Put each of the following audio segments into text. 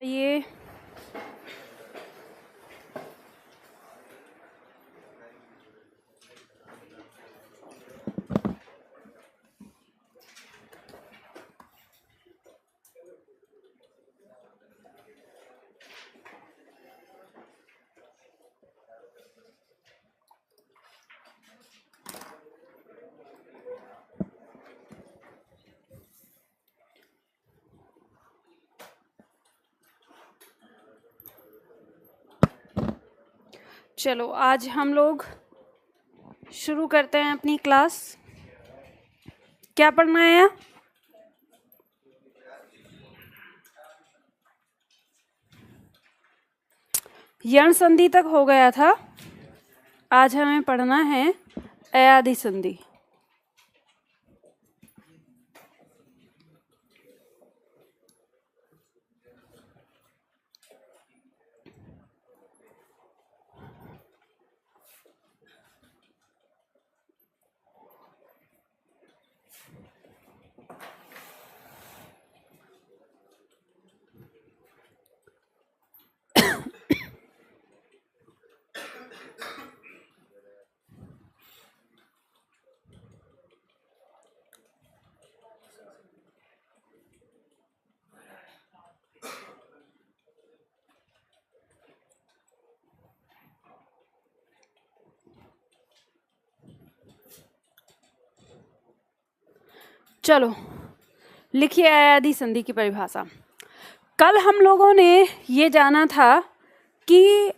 ये चलो आज हम लोग शुरू करते हैं अपनी क्लास। क्या पढ़ना है यहाँ? यण संधि तक हो गया था। आज हमें पढ़ना है अयादि संधि। चलो लिखिए अयादि संधि की परिभाषा। कल हम लोगों ने ये जाना था कि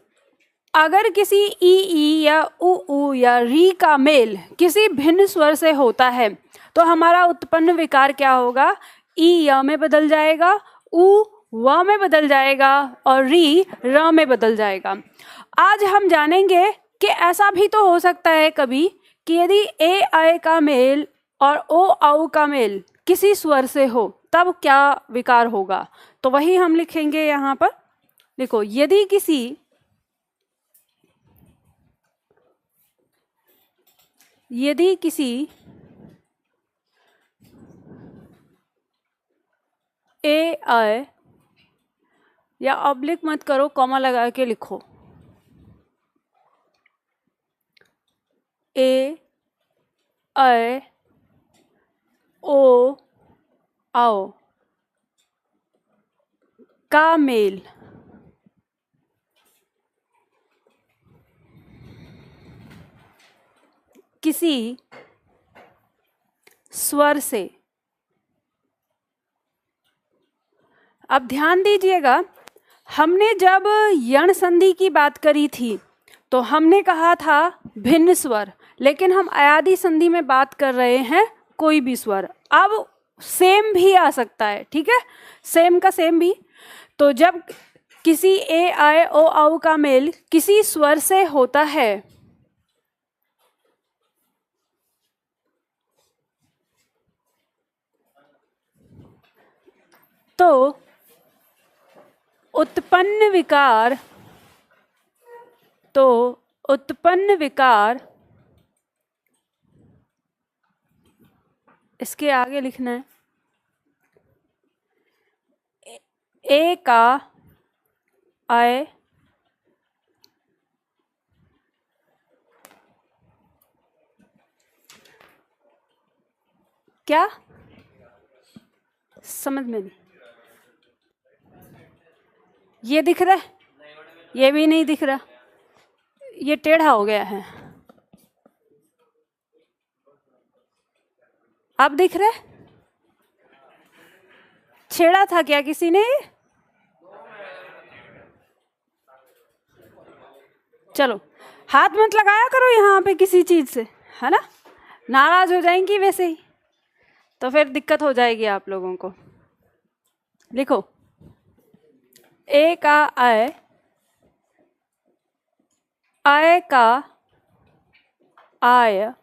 अगर किसी ई या उ या री का मेल किसी भिन्न स्वर से होता है तो हमारा उत्पन्न विकार क्या होगा? ई य में बदल जाएगा, उ व में बदल जाएगा और री र में बदल जाएगा। आज हम जानेंगे कि ऐसा भी तो हो सकता है कभी कि यदि ए आय का मेल और ओ औ का मेल किसी स्वर से हो तब क्या विकार होगा। तो वही हम लिखेंगे यहाँ पर। देखो, यदि किसी ए आय, या ऑब्लिक मत करो, कॉमा लगा के लिखो, ए आय ओ आओ का मेल किसी स्वर से। अब ध्यान दीजिएगा, हमने जब यण संधि की बात करी थी तो हमने कहा था भिन्न स्वर, लेकिन हम अयादि संधि में बात कर रहे हैं कोई भी स्वर। अब सेम भी आ सकता है, ठीक है, सेम का सेम भी। तो जब किसी ए आय ओ औ का मेल किसी स्वर से होता है तो उत्पन्न विकार इसके आगे लिखना है, ए का आय क्या समझ में नहीं, ये दिख रहा है, ये भी नहीं दिख रहा, ये टेढ़ा हो गया है। अब दिख रहा है? छेड़ा था क्या किसी ने? चलो, हाथ मत लगाया करो यहाँ पे किसी चीज से, है ना, नाराज हो जाएंगी वैसे ही, तो फिर दिक्कत हो जाएगी आप लोगों को। लिखो, ए का आय, आय का आय,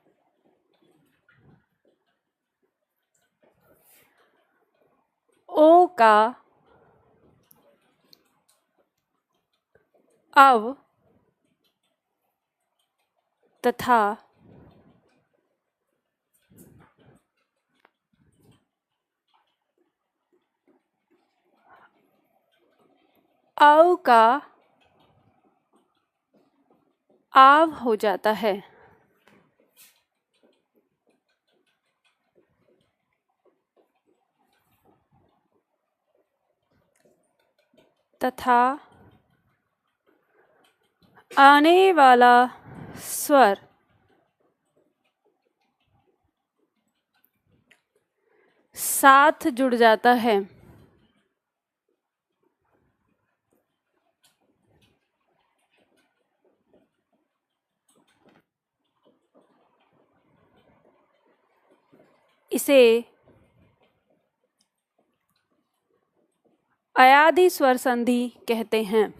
ओ का अव तथा औ का आव हो जाता है। तथा आने वाला स्वर साथ जुड़ जाता है। इसे अयादि स्वर संधि कहते हैं।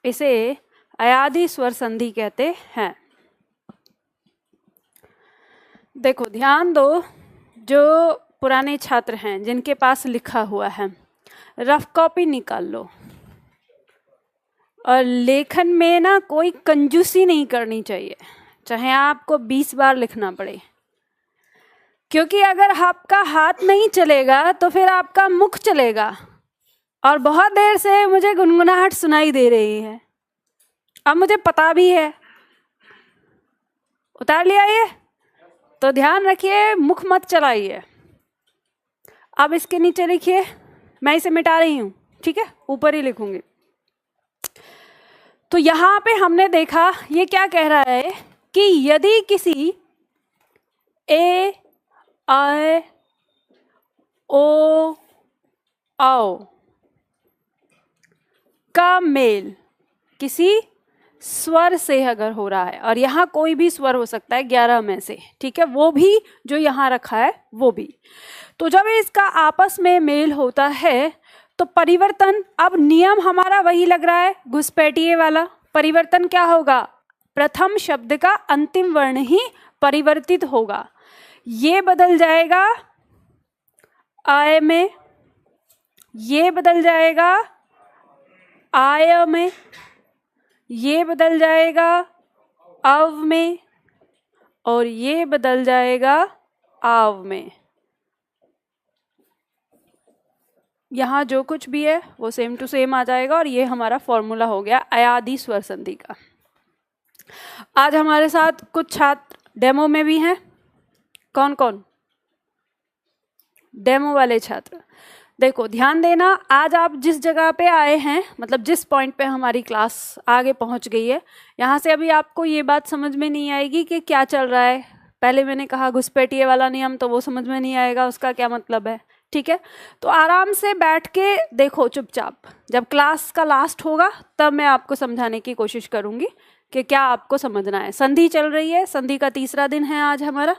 इसे अयादि स्वर संधि कहते हैं। देखो ध्यान दो, जो पुराने छात्र हैं जिनके पास लिखा हुआ है, रफ कॉपी निकाल लो और लेखन में ना कोई कंजूसी नहीं करनी चाहिए, चाहे आपको 20 बार लिखना पड़े, क्योंकि अगर आपका हाथ नहीं चलेगा तो फिर आपका मुख चलेगा। और बहुत देर से मुझे गुनगुनाहट सुनाई दे रही है, अब मुझे पता भी है। उतार लिया ये, तो ध्यान रखिए मुख मत चलाइए। अब इसके नीचे लिखिए, मैं इसे मिटा रही हूं, ठीक है, ऊपर ही लिखूंगी। तो यहां पे हमने देखा ये क्या कह रहा है कि यदि किसी ए आय ओ आओ का मेल किसी स्वर से अगर हो रहा है, और यहाँ कोई भी स्वर हो सकता है 11 में से, ठीक है, वो भी जो यहाँ रखा है वो भी, तो जब इसका आपस में मेल होता है तो परिवर्तन, अब नियम हमारा वही लग रहा है घुसपैठिए वाला। परिवर्तन क्या होगा, प्रथम शब्द का अंतिम वर्ण ही परिवर्तित होगा। ये बदल जाएगा आय में, ये बदल जाएगा आय में, ये बदल जाएगा अव में, और ये बदल जाएगा आव में। यहाँ जो कुछ भी है वो सेम टू सेम आ जाएगा, और ये हमारा फॉर्मूला हो गया अयादि स्वर संधि का। आज हमारे साथ कुछ छात्र डेमो में भी हैं। कौन कौन डेमो वाले छात्र? देखो ध्यान देना, आज आप जिस जगह पे आए हैं, मतलब जिस पॉइंट पे हमारी क्लास आगे पहुंच गई है, यहाँ से अभी आपको ये बात समझ में नहीं आएगी कि क्या चल रहा है। पहले मैंने कहा घुसपैठिए वाला नियम, तो वो समझ में नहीं आएगा उसका क्या मतलब है, ठीक है। तो आराम से बैठ के देखो चुपचाप, जब क्लास का लास्ट होगा तब मैं आपको समझाने की कोशिश करूंगी कि क्या आपको समझना है। संधि चल रही है, संधि का तीसरा दिन है आज हमारा,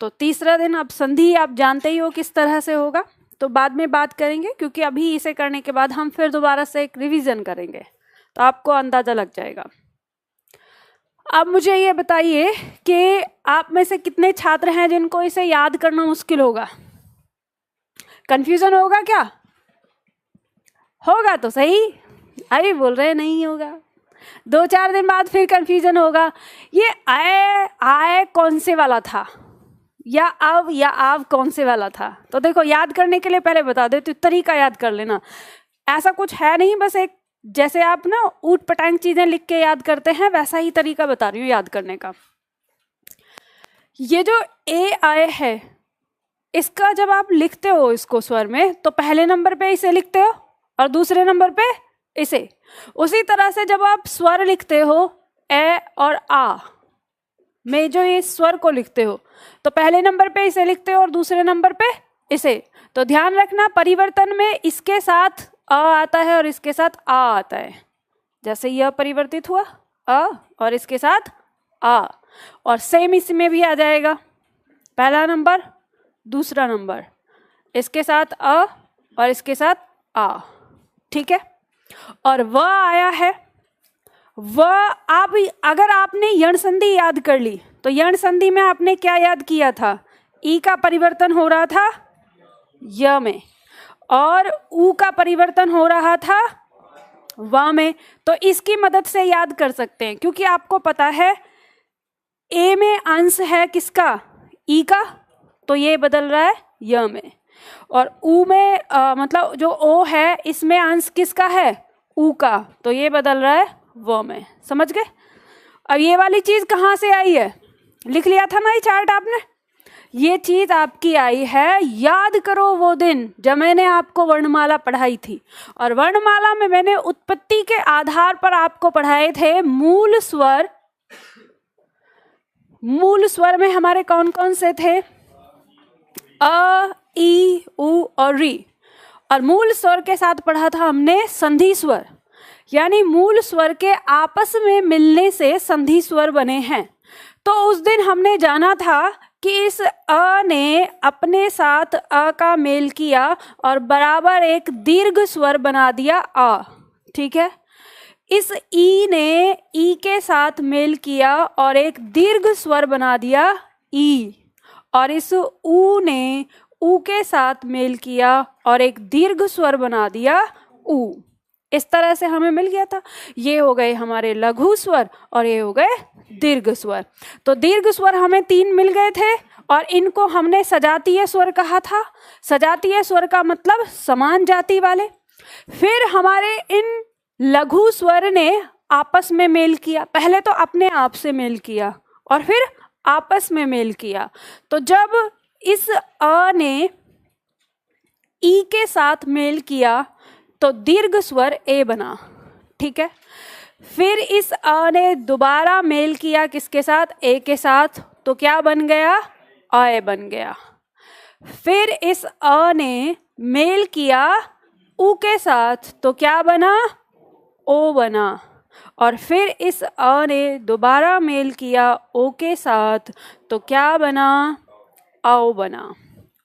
तो तीसरा दिन, अब संधि आप जानते ही हो किस तरह से होगा, तो बाद में बात करेंगे, क्योंकि अभी इसे करने के बाद हम फिर दोबारा से एक रिवीजन करेंगे, तो आपको अंदाजा लग जाएगा। अब मुझे ये बताइए कि आप में से कितने छात्र हैं जिनको इसे याद करना मुश्किल होगा? कंफ्यूजन होगा क्या? होगा तो सही, अभी बोल रहे नहीं होगा, 2-4 दिन बाद फिर कंफ्यूजन होगा। ये आय आय कौन से वाला था, या आव कौन से वाला था? तो देखो याद करने के लिए पहले बता दे, तो तरीका याद कर लेना, ऐसा कुछ है नहीं, बस एक जैसे आप ना ऊट पटांग चीजें लिख के याद करते हैं, वैसा ही तरीका बता रही हूँ याद करने का। ये जो ए आय है, इसका जब आप लिखते हो इसको स्वर में, तो पहले नंबर पे इसे लिखते हो और दूसरे नंबर पे इसे। उसी तरह से जब आप स्वर लिखते हो ए और आ में, जो ये स्वर को लिखते हो, तो पहले नंबर पे इसे लिखते हो और दूसरे नंबर पे इसे। तो ध्यान रखना, परिवर्तन में इसके साथ अ आता है और इसके साथ आ आता है। जैसे यह परिवर्तित हुआ अ और इसके साथ आ, और सेम इसमें भी आ जाएगा, पहला नंबर दूसरा नंबर, इसके साथ अ और इसके साथ आ, ठीक है। और वह आया है, वह आप, अगर आपने यण संधि याद कर ली, तो यण संधि में आपने क्या याद किया था? ई का परिवर्तन हो रहा था य में, और ऊ का परिवर्तन हो रहा था व में। तो इसकी मदद से याद कर सकते हैं, क्योंकि आपको पता है ए में अंश है किसका? ई का, तो ये बदल रहा है य में। और ऊ में मतलब जो ओ है इसमें अंश किसका है, ऊ का, तो ये बदल रहा है व में। समझ गए। अब ये वाली चीज कहाँ से आई है, लिख लिया था ना ये चार्ट आपने। ये चीज आपकी आई है, याद करो वो दिन जब मैंने आपको वर्णमाला पढ़ाई थी, और वर्णमाला में मैंने उत्पत्ति के आधार पर आपको पढ़ाए थे मूल स्वर। मूल स्वर में हमारे कौन कौन से थे, अ, ई, उ और री। और मूल स्वर के साथ पढ़ा था हमने संधि स्वर, यानी मूल स्वर के आपस में मिलने से संधि स्वर बने हैं। तो उस दिन हमने जाना था कि इस अ ने अपने साथ अ का मेल किया और बराबर एक दीर्घ स्वर बना दिया अ, ठीक है। इस ई ने ई के साथ मेल किया और एक दीर्घ स्वर बना दिया ई, और इस ऊ ने ऊ के साथ मेल किया और एक दीर्घ स्वर बना दिया ऊ। इस तरह से हमें मिल गया था। ये हो गए हमारे लघु स्वर और ये हो गए दीर्घ स्वर। तो दीर्घ स्वर हमें 3 मिल गए थे और इनको हमने सजातीय स्वर कहा था। सजातीय स्वर का मतलब समान जाति वाले। फिर हमारे इन लघु स्वर ने आपस में मेल किया, पहले तो अपने आप से मेल किया और फिर आपस में मेल किया। तो जब इस अ ने ई के साथ मेल किया तो दीर्घ स्वर ए बना, ठीक है। फिर इस अ ने दोबारा मेल किया किसके साथ, ए के साथ, तो क्या बन गया, अ बन गया। फिर इस अ ने मेल किया उ के साथ तो क्या बना, ओ बना। और फिर इस अ ने दोबारा मेल किया ओ के साथ तो क्या बना, आओ बना।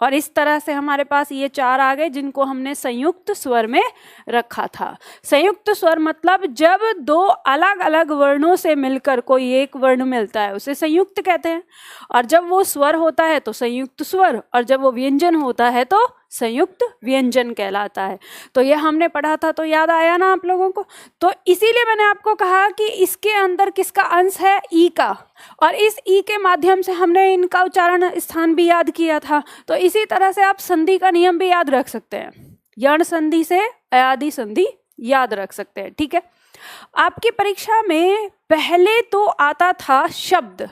और इस तरह से हमारे पास ये 4 आ गए जिनको हमने संयुक्त स्वर में रखा था। संयुक्त स्वर मतलब जब 2 अलग अलग वर्णों से मिलकर कोई एक वर्ण मिलता है उसे संयुक्त कहते हैं। और जब वो स्वर होता है तो संयुक्त स्वर, और जब वो व्यंजन होता है तो संयुक्त व्यंजन कहलाता है। तो ये हमने पढ़ा था, तो याद आया ना आप लोगों को। तो इसीलिए मैंने आपको कहा कि इसके अंदर किसका अंश है, ई का, और इस ई के माध्यम से हमने इनका उच्चारण स्थान भी याद किया था। तो इसी तरह से आप संधि का नियम भी याद रख सकते हैं, यण संधि से अयादि संधि याद रख सकते हैं, ठीक है। आपकी परीक्षा में पहले तो आता था शब्द,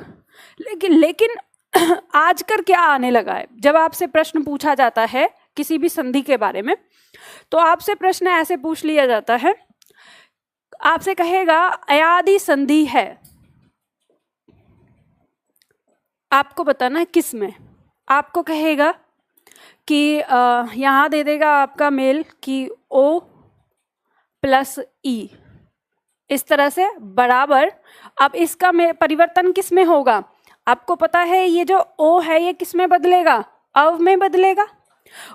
लेकिन आजकल क्या आने लगा है, जब आपसे प्रश्न पूछा जाता है किसी भी संधि के बारे में तो आपसे प्रश्न ऐसे पूछ लिया जाता है, आपसे कहेगा अयादि संधि है, आपको बताना है किस में। आपको कहेगा कि यहाँ दे देगा आपका मेल कि ओ प्लस ई, इस तरह से बराबर। अब इसका परिवर्तन किस में होगा, आपको पता है ये जो ओ है ये किस में बदलेगा, अव में बदलेगा,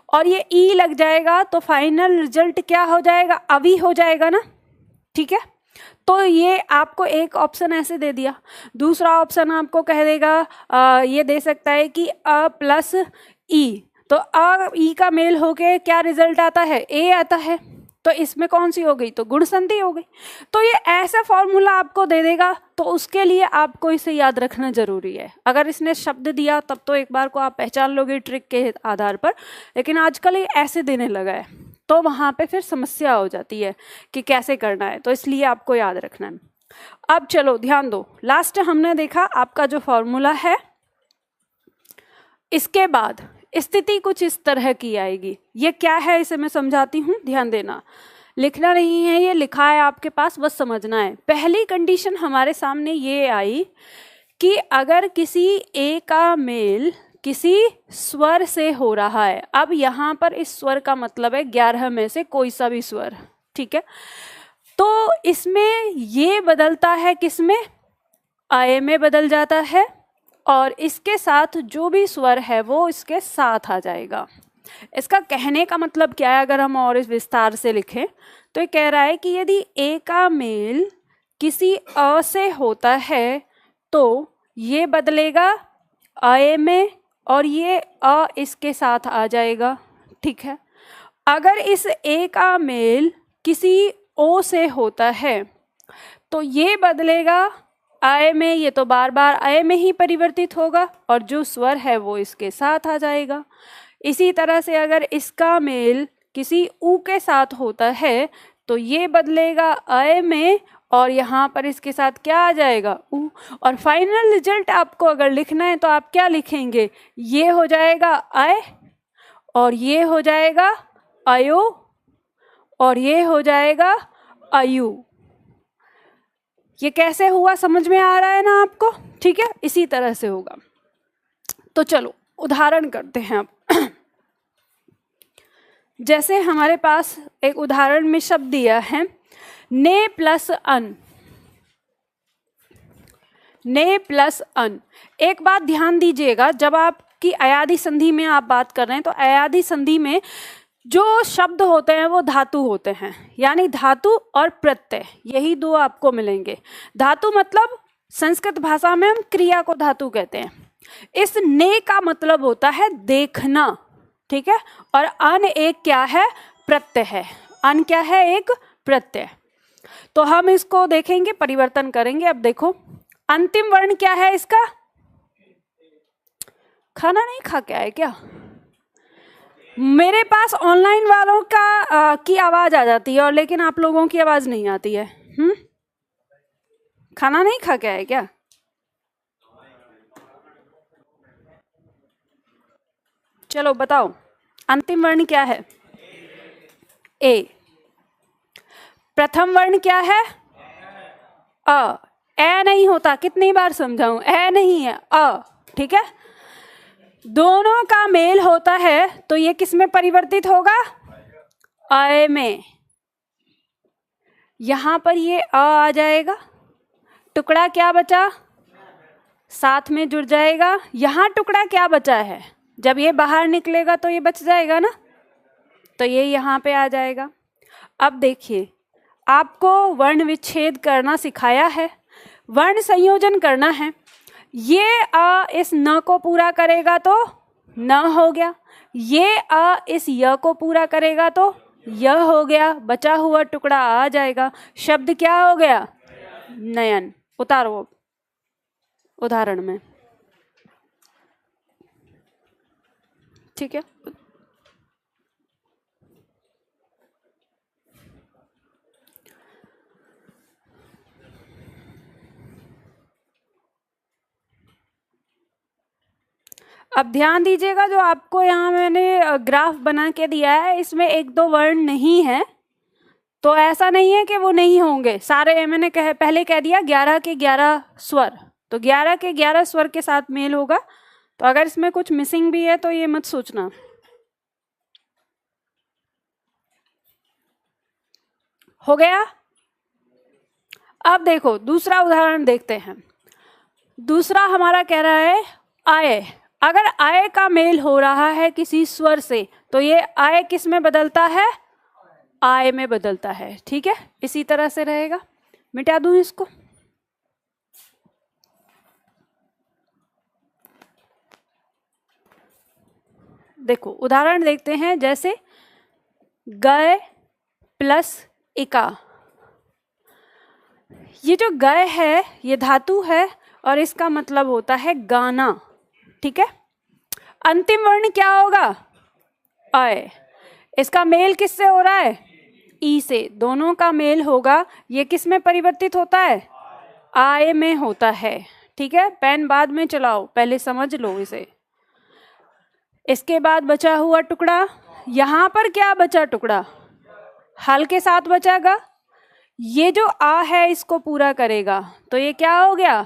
और ये ई लग जाएगा तो फाइनल रिजल्ट क्या हो जाएगा, अवी हो जाएगा ना, ठीक है। तो ये आपको एक ऑप्शन ऐसे दे दिया। दूसरा ऑप्शन आपको कह देगा ये दे सकता है कि अ प्लस ई, तो अ ई का मेल होके क्या रिजल्ट आता है, ए आता है। तो इसमें कौन सी हो गई, तो गुण संधि हो गई। तो ये ऐसा फॉर्मूला आपको दे देगा, तो उसके लिए आपको इसे याद रखना जरूरी है। अगर इसने शब्द दिया तब तो एक बार को आप पहचान लोगे ट्रिक के आधार पर, लेकिन आजकल ये ऐसे देने लगा है तो वहां पे फिर समस्या हो जाती है कि कैसे करना है, तो इसलिए आपको याद रखना है। अब चलो ध्यान दो, लास्ट हमने देखा आपका जो फॉर्मूला है, इसके बाद स्थिति कुछ इस तरह की आएगी। ये क्या है इसे मैं समझाती हूँ, ध्यान देना, लिखना नहीं है, ये लिखा है आपके पास, बस समझना है। पहली कंडीशन हमारे सामने ये आई कि अगर किसी ए का मेल किसी स्वर से हो रहा है, अब यहाँ पर इस स्वर का मतलब है 11 में से कोई सा भी स्वर, ठीक है। तो इसमें ये बदलता है किसमें, अय में बदल जाता है, और इसके साथ जो भी स्वर है वो इसके साथ आ जाएगा। इसका कहने का मतलब क्या है, अगर हम और इस विस्तार से लिखें तो ये कह रहा है कि यदि ए का मेल किसी अ से होता है तो ये बदलेगा अय में और ये अ इसके साथ आ जाएगा, ठीक है। अगर इस ए का मेल किसी ओ से होता है तो ये बदलेगा अय में, ये तो बार बार अय में ही परिवर्तित होगा और जो स्वर है वो इसके साथ आ जाएगा। इसी तरह से अगर इसका मेल किसी ऊ के साथ होता है तो ये बदलेगा अय में, और यहाँ पर इसके साथ क्या आ जाएगा ऊ। और फाइनल रिजल्ट आपको अगर लिखना है तो आप क्या लिखेंगे, ये हो जाएगा अय और ये हो जाएगा अयो और ये हो जाएगा अयु। ये कैसे हुआ समझ में आ रहा है ना आपको? ठीक है, इसी तरह से होगा। तो चलो उदाहरण करते हैं अब। जैसे हमारे पास एक उदाहरण में शब्द दिया है ने प्लस अन। ने प्लस अन। एक बात ध्यान दीजिएगा, जब आपकी अयादी संधि में आप बात कर रहे हैं तो अयादी संधि में जो शब्द होते हैं वो धातु होते हैं, यानी धातु और प्रत्यय, यही दो आपको मिलेंगे। धातु मतलब संस्कृत भाषा में हम क्रिया को धातु कहते हैं। इस ने का मतलब होता है देखना, ठीक है, और अन एक क्या है, प्रत्यय है। अन क्या है, एक प्रत्यय। तो हम इसको देखेंगे, परिवर्तन करेंगे। अब देखो अंतिम वर्ण क्या है इसका, खाना नहीं खा के आए क्या? मेरे पास ऑनलाइन वालों का की आवाज आ जाती है और लेकिन आप लोगों की आवाज नहीं आती है। खाना नहीं खा के आए क्या? चलो बताओ अंतिम वर्ण क्या है? ए। प्रथम वर्ण क्या है? अ। ए नहीं होता, कितनी बार समझाऊं, ए नहीं है, अ। ठीक है, दोनों का मेल होता है तो ये किस में परिवर्तित होगा, अय में। यहां पर ये आ जाएगा, टुकड़ा क्या बचा, साथ में जुड़ जाएगा। यहां टुकड़ा क्या बचा है, जब ये बाहर निकलेगा तो ये बच जाएगा ना, तो ये यहां पे आ जाएगा। अब देखिए आपको वर्ण विच्छेद करना सिखाया है, वर्ण संयोजन करना है। ये अ इस न को पूरा करेगा तो न हो गया, ये अ इस य को पूरा करेगा तो य हो गया, बचा हुआ टुकड़ा आ जाएगा। शब्द क्या हो गया, नयन। उतारो उदाहरण में, ठीक है। अब ध्यान दीजिएगा, जो आपको यहाँ मैंने ग्राफ बना के दिया है इसमें एक दो वर्ण नहीं है, तो ऐसा नहीं है कि वो नहीं होंगे सारे। मैंने पहले कह दिया 11 के 11 स्वर, तो 11 के 11 स्वर के साथ मेल होगा। तो अगर इसमें कुछ मिसिंग भी है तो ये मत सोचना। हो गया। अब देखो दूसरा उदाहरण देखते हैं। दूसरा हमारा कह रहा है आय। अगर आय का मेल हो रहा है किसी स्वर से तो ये आय किस में बदलता है, आय में बदलता है। ठीक है, इसी तरह से रहेगा। मिटा दूं इसको, देखो उदाहरण देखते हैं। जैसे गय प्लस इका, ये जो गय है ये धातु है और इसका मतलब होता है गाना। ठीक है, अंतिम वर्ण क्या होगा, अय। इसका मेल किससे हो रहा है, ई से। दोनों का मेल होगा, ये किस में परिवर्तित होता है, आय में होता है। ठीक है, पेन बाद में चलाओ, पहले समझ लो इसे। इसके बाद बचा हुआ टुकड़ा, यहां पर क्या बचा टुकड़ा, हल के साथ बचागा। ये जो आ है इसको पूरा करेगा तो ये क्या हो गया,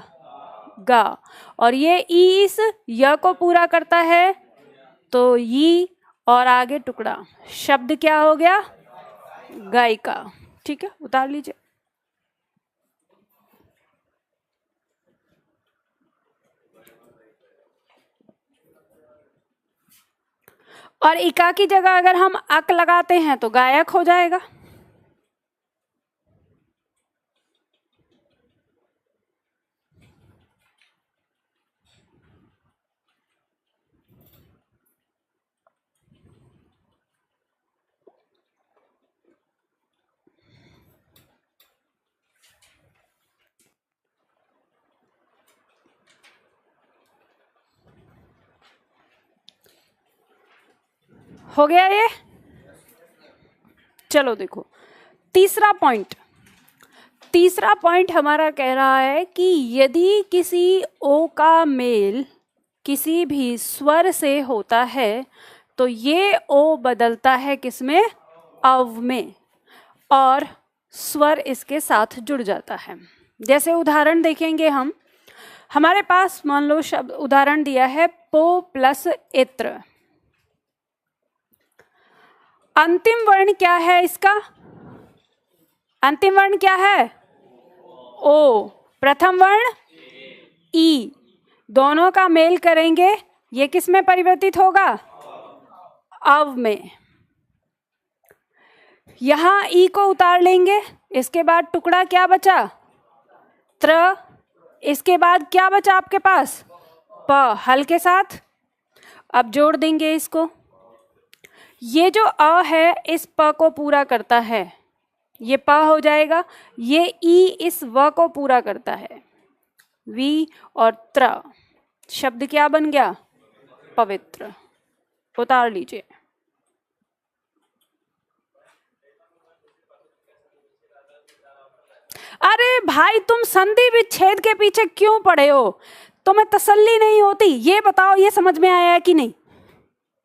गा। और ये ई इस य को पूरा करता है तो ई, और आगे टुकड़ा, शब्द क्या हो गया, गायिका। ठीक है, उतार लीजिए। और इका की जगह अगर हम अक लगाते हैं तो गायक हो जाएगा। हो गया ये। चलो देखो तीसरा पॉइंट हमारा कह रहा है कि यदि किसी ओ का मेल किसी भी स्वर से होता है तो ये ओ बदलता है किसमें, अव में, और स्वर इसके साथ जुड़ जाता है। जैसे उदाहरण देखेंगे हम, हमारे पास मान लो शब्द उदाहरण दिया है पो प्लस इत्र। अंतिम वर्ण क्या है इसका, अंतिम वर्ण क्या है, ओ, प्रथम वर्ण ई, दोनों का मेल करेंगे, ये किस में परिवर्तित होगा, अव में। यहां ई को उतार लेंगे, इसके बाद टुकड़ा क्या बचा, त्र, इसके बाद क्या बचा आपके पास, प, हल के साथ। अब जोड़ देंगे इसको, ये जो अ है इस प को पूरा करता है, ये प हो जाएगा, ये ई इस व को पूरा करता है, वी, और त्र, शब्द क्या बन गया, पवित्र। उतार लीजिए। अरे भाई तुम संधि विच्छेद के पीछे क्यों पड़े हो, तुम्हें तसल्ली नहीं होती, ये बताओ ये समझ में आया है कि नहीं,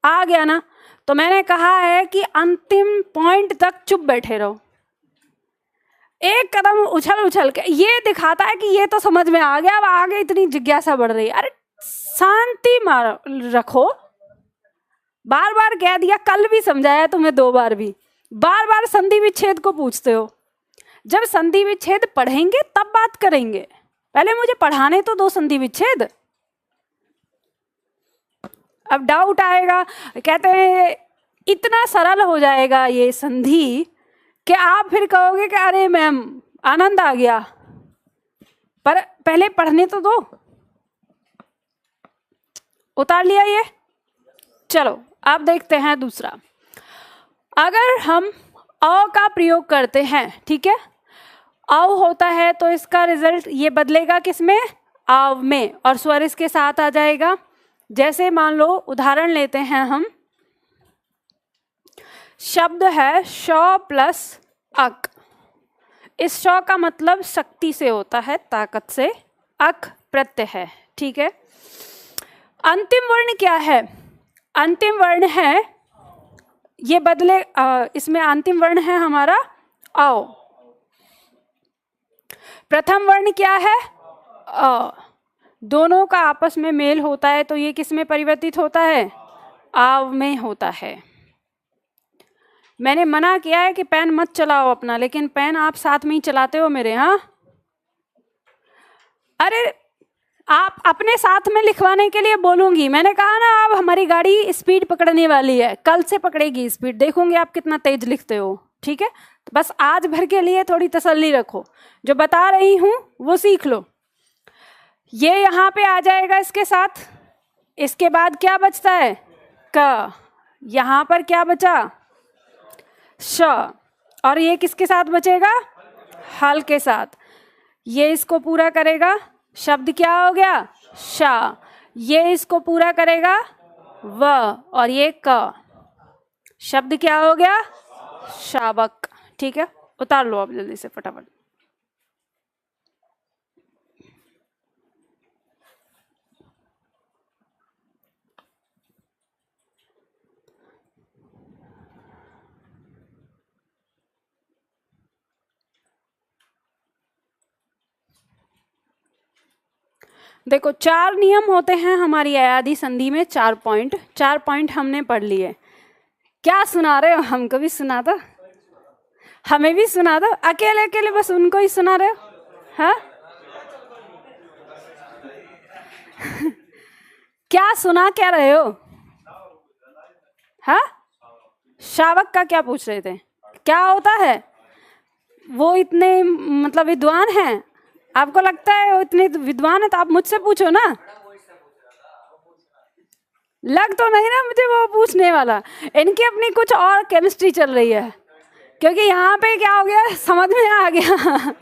आ गया ना। तो मैंने कहा है कि अंतिम पॉइंट तक चुप बैठे रहो, एक कदम उछल के ये दिखाता है कि ये तो समझ में आ गया, अब आगे इतनी जिज्ञासा बढ़ रही है। अरे शांति रखो, बार बार कह दिया, कल भी समझाया तुम्हें 2 बार भी, बार बार संधि विच्छेद को पूछते हो। जब संधि विच्छेद पढ़ेंगे तब बात करेंगे, पहले मुझे पढ़ाने तो दो संधि विच्छेद। अब डाउट आएगा, कहते हैं इतना सरल हो जाएगा ये संधि कि आप फिर कहोगे कि अरे मैम आनंद आ गया, पर पहले पढ़ने तो दो। उतार लिया ये। चलो अब देखते हैं दूसरा। अगर हम अ का प्रयोग करते हैं, ठीक है, अव होता है तो इसका रिजल्ट ये बदलेगा किसमें, आव में, और स्वर इसके साथ आ जाएगा। जैसे मान लो उदाहरण लेते हैं हम, शब्द है श प्लस अक। इस श का मतलब शक्ति से होता है, ताकत से, अक प्रत्यय है, ठीक है। अंतिम वर्ण क्या है, अंतिम वर्ण है, ये बदले, इसमें अंतिम वर्ण है हमारा औ। प्रथम वर्ण क्या है, अ। दोनों का आपस में मेल होता है तो ये किस में परिवर्तित होता है, आव में होता है। मैंने मना किया है कि पेन मत चलाओ अपना, लेकिन पेन आप साथ में ही चलाते हो मेरे, हाँ। अरे आप अपने साथ में लिखवाने के लिए बोलूंगी, मैंने कहा ना अब हमारी गाड़ी स्पीड पकड़ने वाली है, कल से पकड़ेगी स्पीड, देखूंगी आप कितना तेज लिखते हो, ठीक है। तो बस आज भर के लिए थोड़ी तसल्ली रखो, जो बता रही हूं वो सीख लो। ये यहाँ पे आ जाएगा इसके साथ, इसके बाद क्या बचता है, क, यहाँ पर क्या बचा, श, और ये किसके साथ बचेगा, हल के साथ। ये इसको पूरा करेगा, शब्द क्या हो गया, शा। ये इसको पूरा करेगा, व, और ये क, शब्द क्या हो गया, शावक, ठीक है। उतार लो अब जल्दी से फटाफट। देखो 4 नियम होते हैं हमारी अयादी संधि में, 4 पॉइंट हमने पढ़ लिए। क्या सुना रहे हो, हमको भी सुना दो, हमें भी सुना दो, अकेले अकेले बस उनको ही सुना रहे हो, हाँ। क्या सुना क्या रहे हो, हाँ। शावक का क्या पूछ रहे थे, क्या होता है, वो इतने मतलब विद्वान हैं, आपको लगता है वो इतने विद्वान है तो आप मुझसे पूछो ना। लग तो नहीं ना मुझे वो पूछने वाला, इनकी अपनी कुछ और केमिस्ट्री चल रही है, क्योंकि यहाँ पे क्या हो गया, समझ में आ गया।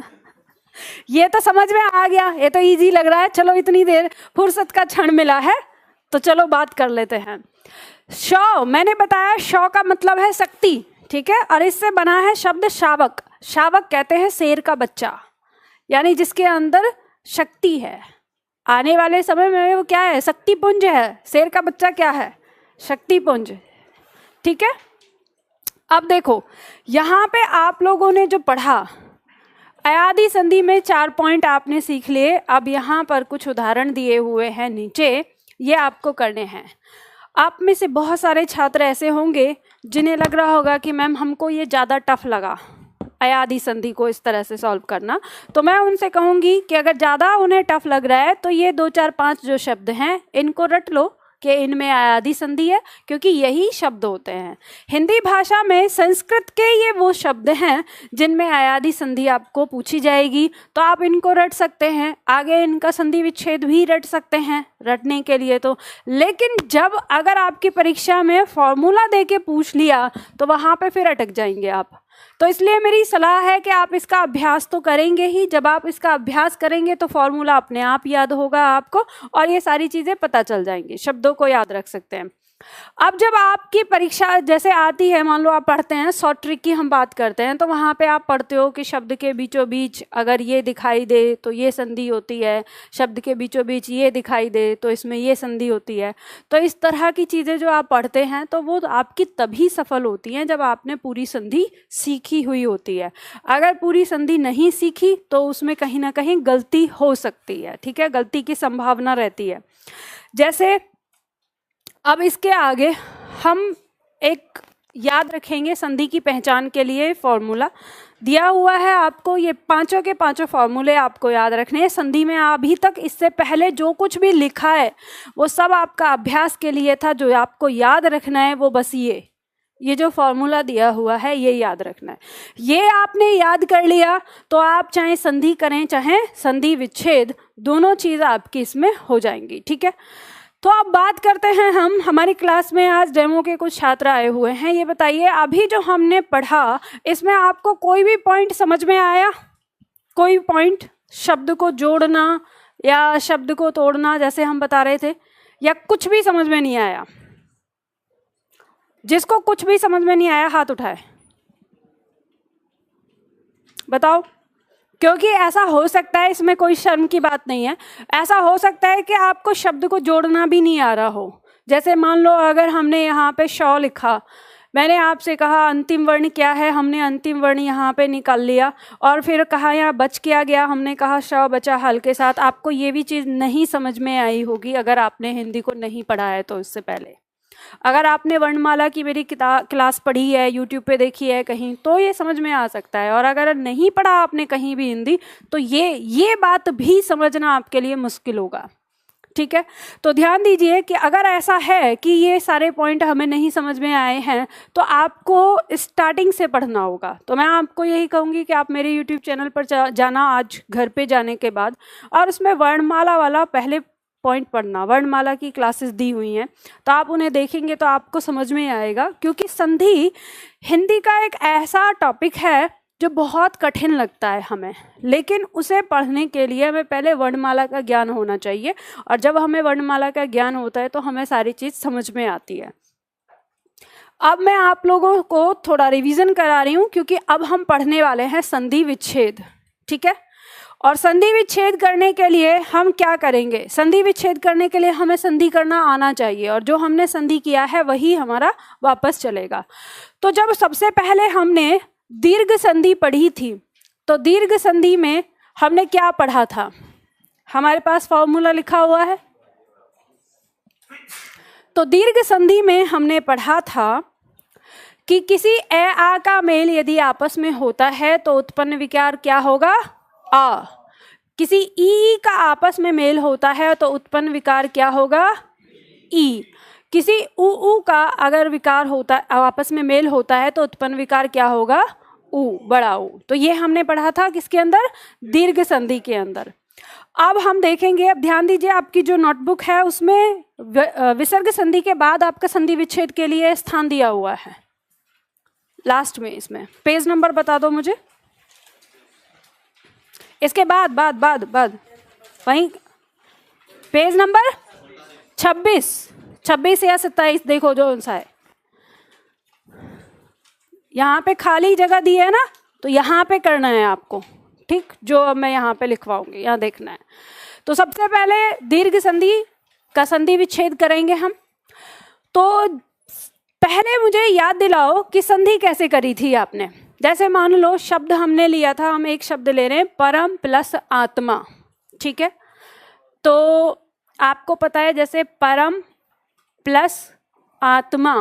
ये तो समझ में आ गया, ये तो इजी लग रहा है। चलो इतनी देर फुर्सत का क्षण मिला है तो चलो बात कर लेते हैं। शौ, मैंने बताया शौ का मतलब है शक्ति, ठीक है, और इससे बना है शब्द शावक। शावक कहते हैं शेर का बच्चा, यानी जिसके अंदर शक्ति है। आने वाले समय में वो क्या है, शक्तिपुंज है। शेर का बच्चा क्या है, शक्तिपुंज, ठीक है। अब देखो यहाँ पे आप लोगों ने जो पढ़ा, अयादी संधि में 4 पॉइंट आपने सीख लिए। अब यहाँ पर कुछ उदाहरण दिए हुए हैं नीचे, ये आपको करने हैं। आप में से बहुत सारे छात्र ऐसे होंगे जिन्हें लग रहा होगा कि मैम हमको ये ज़्यादा टफ लगा अयादी संधि को इस तरह से सॉल्व करना, तो मैं उनसे कहूँगी कि अगर ज़्यादा उन्हें टफ लग रहा है तो ये 2 4 5 जो शब्द हैं इनको रट लो कि इनमें अयादी संधि है, क्योंकि यही शब्द होते हैं। हिंदी भाषा में संस्कृत के ये वो शब्द हैं जिनमें अयादी संधि आपको पूछी जाएगी, तो आप इनको रट सकते हैं। आगे इनका संधि विच्छेद भी रट सकते हैं रटने के लिए तो। लेकिन जब अगर आपकी परीक्षा में फॉर्मूला दे के पूछ लिया तो वहाँ पे फिर अटक जाएंगे आप। तो इसलिए मेरी सलाह है कि आप इसका अभ्यास तो करेंगे ही। जब आप इसका अभ्यास करेंगे तो फॉर्मूला अपने आप याद होगा आपको, और ये सारी चीज़ें पता चल जाएंगी, शब्दों को याद रख सकते हैं। अब जब आपकी परीक्षा जैसे आती है, मान लो आप पढ़ते हैं, शॉर्ट ट्रिक की हम बात करते हैं, तो वहाँ पे आप पढ़ते हो कि शब्द के बीचों बीच अगर ये दिखाई दे तो ये संधि होती है, शब्द के बीचों बीच ये दिखाई दे तो इसमें ये संधि होती है। तो इस तरह की चीज़ें जो आप पढ़ते हैं तो वो आपकी तभी सफल होती हैं जब आपने पूरी संधि सीखी हुई होती है। अगर पूरी संधि नहीं सीखी तो उसमें कहीं ना कहीं गलती हो सकती है, ठीक है, गलती की संभावना रहती है। जैसे अब इसके आगे हम एक याद रखेंगे संधि की पहचान के लिए फॉर्मूला दिया हुआ है आपको। ये पांचों के पांचों फॉर्मूले आपको याद रखने हैं। संधि में अभी तक इससे पहले जो कुछ भी लिखा है वो सब आपका अभ्यास के लिए था। जो आपको याद रखना है वो बस ये जो फॉर्मूला दिया हुआ है ये याद रखना है। ये आपने याद कर लिया तो आप चाहे संधि करें चाहे संधि विच्छेद, दोनों चीज़ आपकी इसमें हो जाएंगी, ठीक है। तो अब बात करते हैं हम, हमारी क्लास में आज डेमो के कुछ छात्र आए हुए हैं। ये बताइए अभी जो हमने पढ़ा इसमें आपको कोई भी पॉइंट समझ में आया? कोई पॉइंट, शब्द को जोड़ना या शब्द को तोड़ना जैसे हम बता रहे थे, या कुछ भी समझ में नहीं आया? जिसको कुछ भी समझ में नहीं आया हाथ उठाए, बताओ। क्योंकि ऐसा हो सकता है, इसमें कोई शर्म की बात नहीं है, ऐसा हो सकता है कि आपको शब्द को जोड़ना भी नहीं आ रहा हो। जैसे मान लो अगर हमने यहाँ पे शौ लिखा, मैंने आपसे कहा अंतिम वर्ण क्या है, हमने अंतिम वर्ण यहाँ पे निकाल लिया, और फिर कहा यहाँ बच क्या गया, हमने कहा शौ बचा हल के साथ। आपको ये भी चीज़ नहीं समझ में आई होगी अगर आपने हिंदी को नहीं पढ़ा है तो इससे पहले। अगर आपने वर्णमाला की मेरी क्लास पढ़ी है, यूट्यूब पे देखी है कहीं, तो ये समझ में आ सकता है। और अगर नहीं पढ़ा आपने कहीं भी हिंदी तो ये बात भी समझना आपके लिए मुश्किल होगा, ठीक है। तो ध्यान दीजिए कि अगर ऐसा है कि ये सारे पॉइंट हमें नहीं समझ में आए हैं तो आपको स्टार्टिंग से पढ़ना होगा। तो मैं आपको यही कहूँगी कि आप मेरे यूट्यूब चैनल पर जाना आज घर पे जाने के बाद, और उसमें वर्णमाला वाला पहले पॉइंट पढ़ना। वर्णमाला की क्लासेस दी हुई हैं तो आप उन्हें देखेंगे तो आपको समझ में आएगा। क्योंकि संधि हिंदी का एक ऐसा टॉपिक है जो बहुत कठिन लगता है हमें, लेकिन उसे पढ़ने के लिए हमें पहले वर्णमाला का ज्ञान होना चाहिए, और जब हमें वर्णमाला का ज्ञान होता है तो हमें सारी चीज़ समझ में आती है। अब मैं आप लोगों को थोड़ा रिवीजन करा रही हूँ क्योंकि अब हम पढ़ने वाले हैं संधि विच्छेद, ठीक है। और संधि विच्छेद करने के लिए हम क्या करेंगे? संधि विच्छेद करने के लिए हमें संधि करना आना चाहिए, और जो हमने संधि किया है वही हमारा वापस चलेगा। तो जब सबसे पहले हमने दीर्घ संधि पढ़ी थी तो दीर्घ संधि में हमने क्या पढ़ा था? हमारे पास फॉर्मूला लिखा हुआ है। तो दीर्घ संधि में हमने पढ़ा था कि किसी ए आ का मेल यदि आपस में होता है तो उत्पन्न विकार क्या होगा? आ। किसी ई का आपस में मेल होता है तो उत्पन्न विकार क्या होगा? ई। किसी उ का अगर विकार होता, आपस में मेल होता है तो उत्पन्न विकार क्या होगा? उ, बड़ा उ। तो ये हमने पढ़ा था किसके अंदर? दीर्घ संधि के अंदर। अब हम देखेंगे, अब ध्यान दीजिए आपकी जो नोटबुक है उसमें विसर्ग संधि के बाद आपका संधि विच्छेद के लिए स्थान दिया हुआ है लास्ट में। इसमें पेज नंबर बता दो मुझे। इसके बाद वहीं पेज नंबर 26 26 या 27 देखो जो सा है, यहाँ पे खाली जगह दी है ना, तो यहाँ पे करना है आपको, ठीक, जो अब मैं यहाँ पे लिखवाऊंगी, यहाँ देखना है। तो सबसे पहले दीर्घ संधि का संधि विच्छेद करेंगे हम। तो पहले मुझे याद दिलाओ कि संधि कैसे करी थी आपने। जैसे मान लो शब्द हमने लिया था, हम एक शब्द ले रहे हैं परम प्लस आत्मा, ठीक है। तो आपको पता है जैसे परम प्लस आत्मा,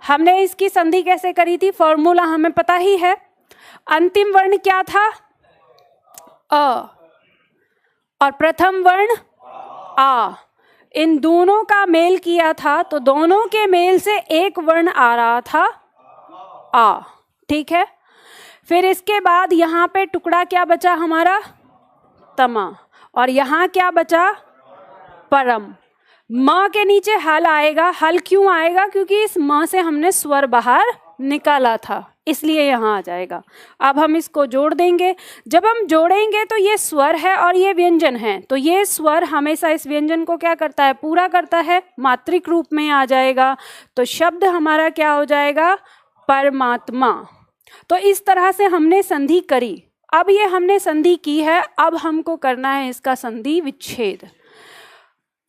हमने इसकी संधि कैसे करी थी, फॉर्मूला हमें पता ही है। अंतिम वर्ण क्या था, अ, और प्रथम वर्ण आ, इन दोनों का मेल किया था, तो दोनों के मेल से एक वर्ण आ रहा था आ, ठीक है। फिर इसके बाद यहाँ पे टुकड़ा क्या बचा हमारा, तमा, और यहाँ क्या बचा, परम। म के नीचे हल आएगा। हल क्यों आएगा, क्योंकि इस म से हमने स्वर बाहर निकाला था, इसलिए यहाँ आ जाएगा। अब हम इसको जोड़ देंगे। जब हम जोड़ेंगे तो ये स्वर है और ये व्यंजन है, तो ये स्वर हमेशा इस व्यंजन को क्या करता है, पूरा करता है, मात्रिक रूप में आ जाएगा। तो शब्द हमारा क्या हो जाएगा, परमात्मा। तो इस तरह से हमने संधि करी। अब ये हमने संधि की है, अब हमको करना है इसका संधि विच्छेद।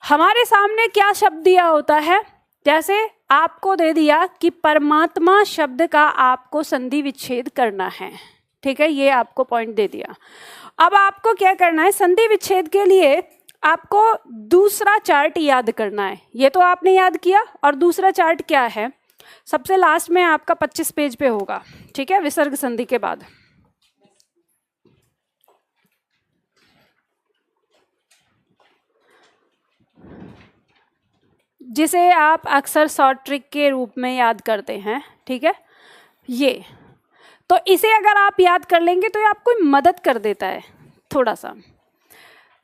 हमारे सामने क्या शब्द दिया होता है, जैसे आपको दे दिया कि परमात्मा शब्द का आपको संधि विच्छेद करना है, ठीक है, ये आपको पॉइंट दे दिया। अब आपको क्या करना है, संधि विच्छेद के लिए आपको दूसरा चार्ट याद करना है। ये तो आपने याद किया, और दूसरा चार्ट क्या है, सबसे लास्ट में आपका 25 पेज पे होगा, ठीक है, विसर्ग संधि के बाद। जिसे आप अक्सर शॉर्ट ट्रिक के रूप में याद करते हैं, ठीक है। ये तो इसे अगर आप याद कर लेंगे तो ये आपको मदद कर देता है थोड़ा सा।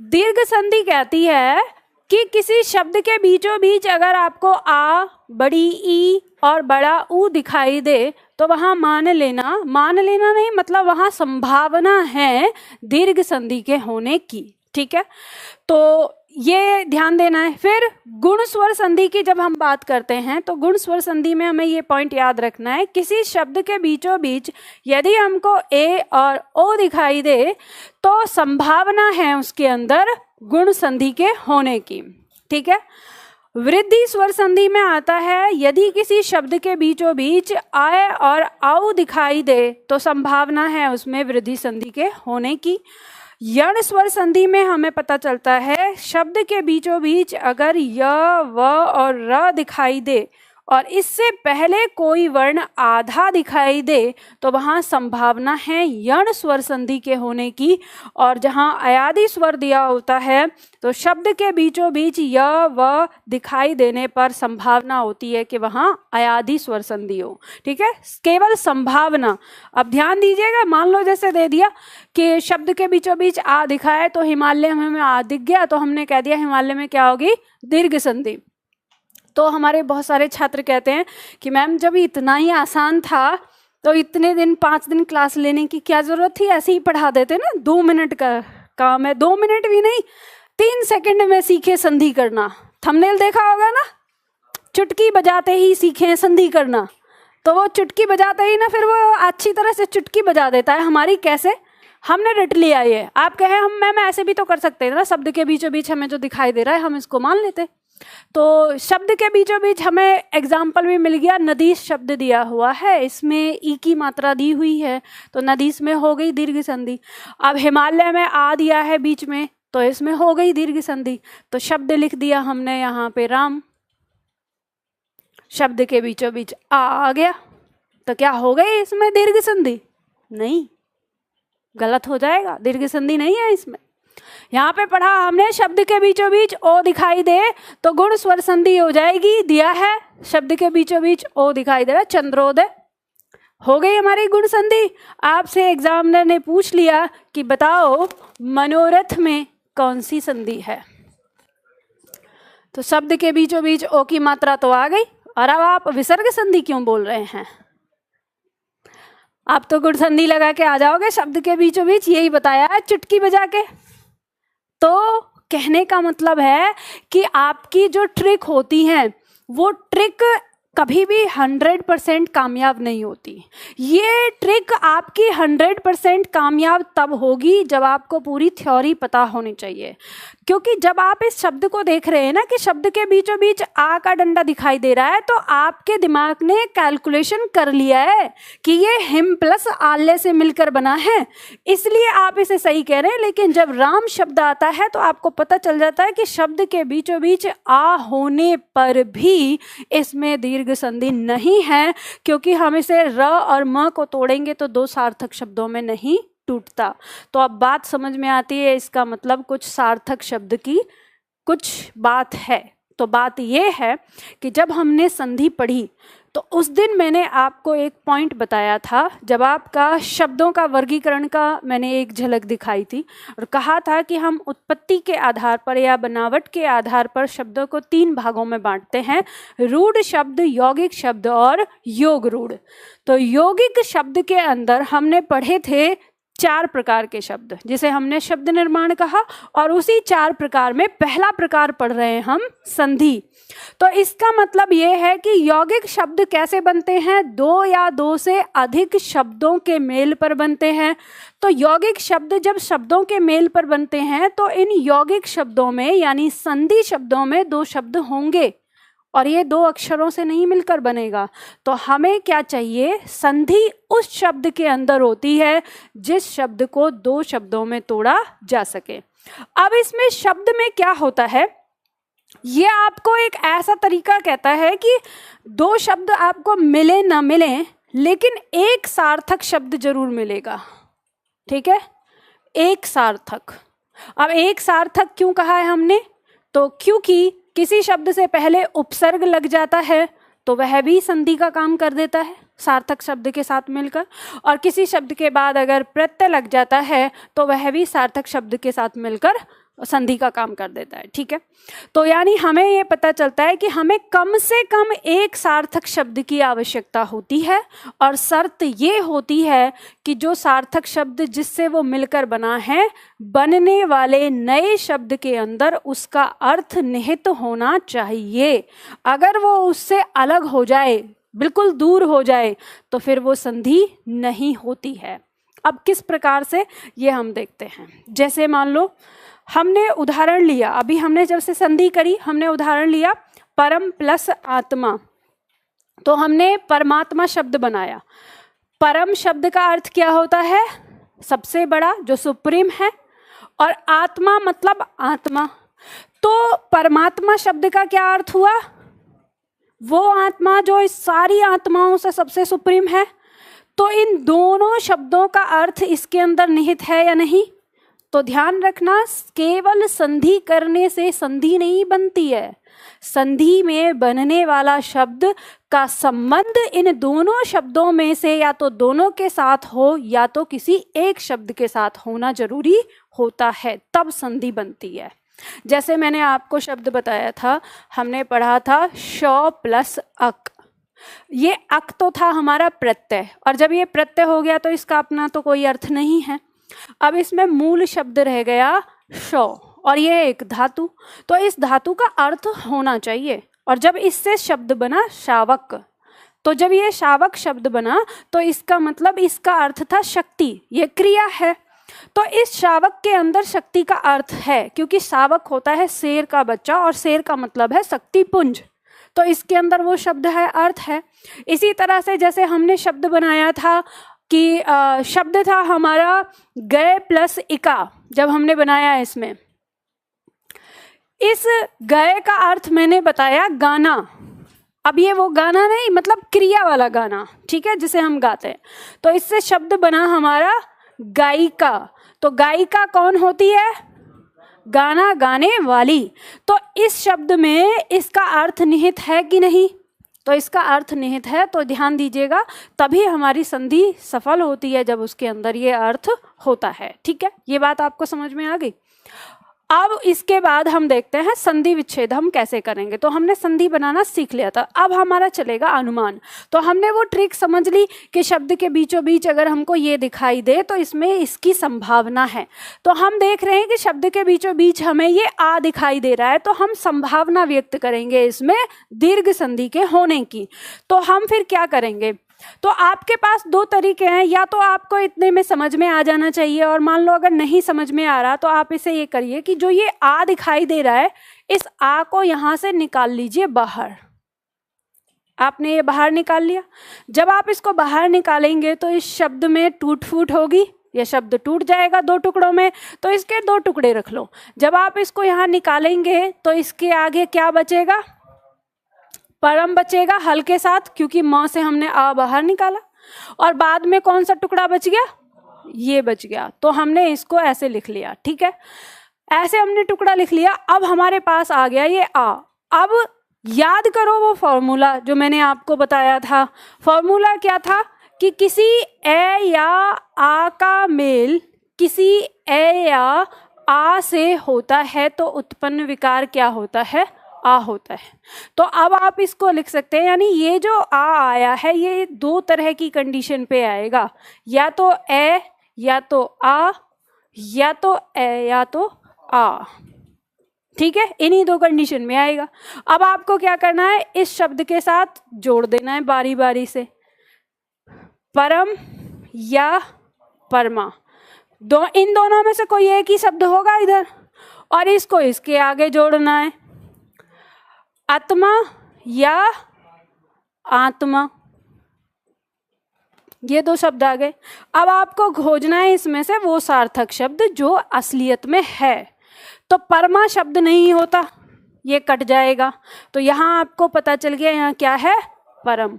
दीर्घ संधि कहती है कि किसी शब्द के बीचों बीच अगर आपको आ, बड़ी ई और बड़ा ऊ दिखाई दे तो वहाँ मान लेना नहीं, मतलब वहाँ संभावना है दीर्घ संधि के होने की, ठीक है। तो ये ध्यान देना है। फिर गुण स्वर संधि की जब हम बात करते हैं तो गुण स्वर संधि में हमें ये पॉइंट याद रखना है, किसी शब्द के बीचों बीच यदि हमको ए और ओ दिखाई दे तो संभावना है उसके अंदर गुण संधि के होने की, ठीक है। वृद्धि स्वर संधि में आता है, यदि किसी शब्द के बीचों बीच आय और आउ दिखाई दे तो संभावना है उसमें वृद्धि संधि के होने की। यण स्वर संधि में हमें पता चलता है शब्द के बीचों बीच अगर य, व और र दिखाई दे और इससे पहले कोई वर्ण आधा दिखाई दे तो वहाँ संभावना है यण स्वर संधि के होने की। और जहाँ अयादि स्वर दिया होता है तो शब्द के बीचों बीच य, व दिखाई देने पर संभावना होती है कि वहाँ अयादि स्वर संधि हो, ठीक है, केवल संभावना। अब ध्यान दीजिएगा, मान लो जैसे दे दिया कि शब्द के बीचों बीच आ दिखा है तो हिमालय में आ दिख गया, तो हमने कह दिया हिमालय में क्या होगी, दीर्घ संधि। तो हमारे बहुत सारे छात्र कहते हैं कि मैम जब इतना ही आसान था तो इतने दिन 5 दिन क्लास लेने की क्या ज़रूरत थी, ऐसे ही पढ़ा देते ना, 2 मिनट का काम है, 2 मिनट भी नहीं 3 सेकंड में सीखे संधि करना। थंबनेल देखा होगा ना, चुटकी बजाते ही सीखे संधि करना, तो वो चुटकी बजाते ही ना फिर वो अच्छी तरह से चुटकी बजा देता है हमारी। कैसे, हमने रट लिया ये। आप कहें हम मैम ऐसे भी तो कर सकते हैं ना, शब्द के बीचों बीच हमें जो दिखाई दे रहा है हम इसको मान लेते। तो शब्द के बीचों बीच हमें एग्जाम्पल भी मिल गया, नदीस शब्द दिया हुआ है, इसमें ई की मात्रा दी हुई है तो नदीस में हो गई दीर्घ संधि। अब हिमालय में आ दिया है बीच में तो इसमें हो गई दीर्घ संधि। तो शब्द लिख दिया हमने यहाँ पे राम, शब्द के बीचों बीच आ गया तो क्या हो गई इसमें दीर्घ संधि? नहीं, गलत हो जाएगा, दीर्घ संधि नहीं है इसमें। यहाँ पे पढ़ा हमने शब्द के बीचों बीच ओ दिखाई दे तो गुण स्वर संधि हो जाएगी, दिया है शब्द के बीचों बीच ओ दिखाई दे रहा है, चंद्रोदय, हो गई हमारी गुण संधि। आपसे एग्जामिनर ने पूछ लिया कि बताओ मनोरथ में कौन सी संधि है, तो शब्द के बीचों बीच ओ की मात्रा तो आ गई। और अब आप विसर्ग संधि क्यों बोल रहे हैं? आप तो गुण संधि लगा के आ जाओगे, शब्द के बीचों बीच यही बताया है चुटकी बजा के। तो कहने का मतलब है कि आपकी जो ट्रिक होती है वो ट्रिक कभी भी 100% कामयाब नहीं होती। ये ट्रिक आपकी 100% कामयाब तब होगी जब आपको पूरी थ्योरी पता होनी चाहिए। क्योंकि जब आप इस शब्द को देख रहे हैं ना कि शब्द के बीचों बीच आ का डंडा दिखाई दे रहा है, तो आपके दिमाग ने कैलकुलेशन कर लिया है कि ये हिम प्लस आल्य से मिलकर बना है, इसलिए आप इसे सही कह रहे हैं। लेकिन जब राम शब्द आता है तो आपको पता चल जाता है कि शब्द के बीचों बीच आ होने पर भी इसमें दीर्घ संधि नहीं है, क्योंकि हम इसे र और म को तोड़ेंगे तो दो सार्थक शब्दों में नहीं टूटता। तो अब बात समझ में आती है, इसका मतलब कुछ सार्थक शब्द की कुछ बात है। तो बात यह है कि जब हमने संधि पढ़ी तो उस दिन मैंने आपको एक पॉइंट बताया था, जब आपका शब्दों का वर्गीकरण का मैंने एक झलक दिखाई थी और कहा था कि हम उत्पत्ति के आधार पर या बनावट के आधार पर शब्दों को 3 भागों में बांटते हैं, रूढ़ शब्द, यौगिक शब्द और योग रूढ़। तो यौगिक शब्द के अंदर हमने पढ़े थे 4 प्रकार के शब्द, जिसे हमने शब्द निर्माण कहा, और उसी 4 प्रकार में पहला प्रकार पढ़ रहे हैं हम संधि। तो इसका मतलब ये है कि यौगिक शब्द कैसे बनते हैं, 2 या 2 से अधिक शब्दों के मेल पर बनते हैं। तो यौगिक शब्द जब शब्दों के मेल पर बनते हैं तो इन यौगिक शब्दों में यानी संधि शब्दों में 2 शब्द होंगे और ये 2 अक्षरों से नहीं मिलकर बनेगा। तो हमें क्या चाहिए, संधि उस शब्द के अंदर होती है जिस शब्द को 2 शब्दों में तोड़ा जा सके। अब इसमें शब्द में क्या होता है, ये आपको एक ऐसा तरीका कहता है कि 2 शब्द आपको मिले ना मिले, लेकिन एक सार्थक शब्द जरूर मिलेगा। ठीक है, एक सार्थक। अब एक सार्थक क्यों कहा है हमने, तो क्योंकि किसी शब्द से पहले उपसर्ग लग जाता है तो वह भी संधि का काम कर देता है सार्थक शब्द के साथ मिलकर, और किसी शब्द के बाद अगर प्रत्यय लग जाता है तो वह भी सार्थक शब्द के साथ मिलकर संधि का काम कर देता है। ठीक है, तो यानी हमें ये पता चलता है कि हमें कम से कम एक सार्थक शब्द की आवश्यकता होती है, और शर्त ये होती है कि जो सार्थक शब्द जिससे वो मिलकर बना है, बनने वाले नए शब्द के अंदर उसका अर्थ निहित होना चाहिए। अगर वो उससे अलग हो जाए, बिल्कुल दूर हो जाए, तो फिर वो संधि नहीं होती है। अब किस प्रकार से ये हम देखते हैं। जैसे मान लो हमने उदाहरण लिया, अभी हमने जब से संधि करी हमने उदाहरण लिया परम प्लस आत्मा, तो हमने परमात्मा शब्द बनाया। परम शब्द का अर्थ क्या होता है, सबसे बड़ा, जो सुप्रीम है, और आत्मा मतलब आत्मा। तो परमात्मा शब्द का क्या अर्थ हुआ, वो आत्मा जो इस सारी आत्माओं से सबसे सुप्रीम है। तो इन दोनों शब्दों का अर्थ इसके अंदर निहित है या नहीं। तो ध्यान रखना, केवल संधि करने से संधि नहीं बनती है। संधि में बनने वाला शब्द का संबंध इन दोनों शब्दों में से या तो दोनों के साथ हो या तो किसी एक शब्द के साथ होना जरूरी होता है, तब संधि बनती है। जैसे मैंने आपको शब्द बताया था, हमने पढ़ा था श प्लस अक। ये अक तो था हमारा प्रत्यय, और जब ये प्रत्यय हो गया तो इसका अपना तो कोई अर्थ नहीं है। अब इसमें मूल शब्द रह गया श, और ये एक धातु, तो इस धातु का अर्थ होना चाहिए। और जब इससे शब्द बना शावक, तो जब ये शावक शब्द बना तो इसका मतलब इसका अर्थ था शक्ति, ये क्रिया है। तो इस शावक के अंदर शक्ति का अर्थ है, क्योंकि शावक होता है शेर का बच्चा, और शेर का मतलब है शक्ति पुंज, तो इसके अंदर वो शब्द है, अर्थ है। इसी तरह से जैसे हमने शब्द बनाया था कि शब्द था हमारा गए प्लस इका, जब हमने बनाया इसमें, इस गए का अर्थ मैंने बताया गाना। अब ये वो गाना नहीं, मतलब क्रिया वाला गाना, ठीक है, जिसे हम गाते हैं। तो इससे शब्द बना हमारा गायिका। तो गायिका कौन होती है, गाना गाने वाली। तो इस शब्द में इसका अर्थ निहित है कि नहीं, तो इसका अर्थ निहित है। तो ध्यान दीजिएगा, तभी हमारी संधि सफल होती है जब उसके अंदर ये अर्थ होता है। ठीक है, ये बात आपको समझ में आ गई। अब इसके बाद हम देखते हैं संधि विच्छेद हम कैसे करेंगे। तो हमने संधि बनाना सीख लिया था, अब हमारा चलेगा अनुमान। तो हमने वो ट्रिक समझ ली कि शब्द के बीचों बीच अगर हमको ये दिखाई दे तो इसमें इसकी संभावना है। तो हम देख रहे हैं कि शब्द के बीचों बीच हमें ये आ दिखाई दे रहा है, तो हम संभावना व्यक्त करेंगे इसमें दीर्घ संधि के होने की। तो हम फिर क्या करेंगे, तो आपके पास दो तरीके हैं, या तो आपको इतने में समझ में आ जाना चाहिए, और मान लो अगर नहीं समझ में आ रहा तो आप इसे ये करिए कि जो ये आ दिखाई दे रहा है, इस आ को यहां से निकाल लीजिए बाहर। आपने ये बाहर निकाल लिया। जब आप इसको बाहर निकालेंगे तो इस शब्द में टूट फूट होगी, यह शब्द टूट जाएगा दो टुकड़ों में, तो इसके दो टुकड़े रख लो। जब आप इसको यहाँ निकालेंगे तो इसके आगे क्या बचेगा, परम बचेगा हल के साथ, क्योंकि म से हमने आ बाहर निकाला। और बाद में कौन सा टुकड़ा बच गया, ये बच गया। तो हमने इसको ऐसे लिख लिया, ठीक है, ऐसे हमने टुकड़ा लिख लिया। अब हमारे पास आ गया ये आ। अब याद करो वो फॉर्मूला जो मैंने आपको बताया था। फॉर्मूला क्या था कि किसी ए या आ का मेल किसी ए या आ से होता है तो उत्पन्न विकार क्या होता है, आ होता है। तो अब आप इसको लिख सकते हैं, यानी ये जो आ आया है ये दो तरह की कंडीशन पे आएगा, या तो ए या तो आ, या तो ए या तो आ, ठीक है, इन्हीं दो कंडीशन में आएगा। अब आपको क्या करना है, इस शब्द के साथ जोड़ देना है बारी बारी से, परम या परमा, इन दोनों में से कोई एक ही शब्द होगा इधर, और इसको इसके आगे जोड़ना है, आत्मा या आत्मा, ये दो शब्द आ गए। अब आपको खोजना है इसमें से वो सार्थक शब्द जो असलियत में है। तो परमा शब्द नहीं होता, ये कट जाएगा, तो यहाँ आपको पता चल गया यहाँ क्या है, परम।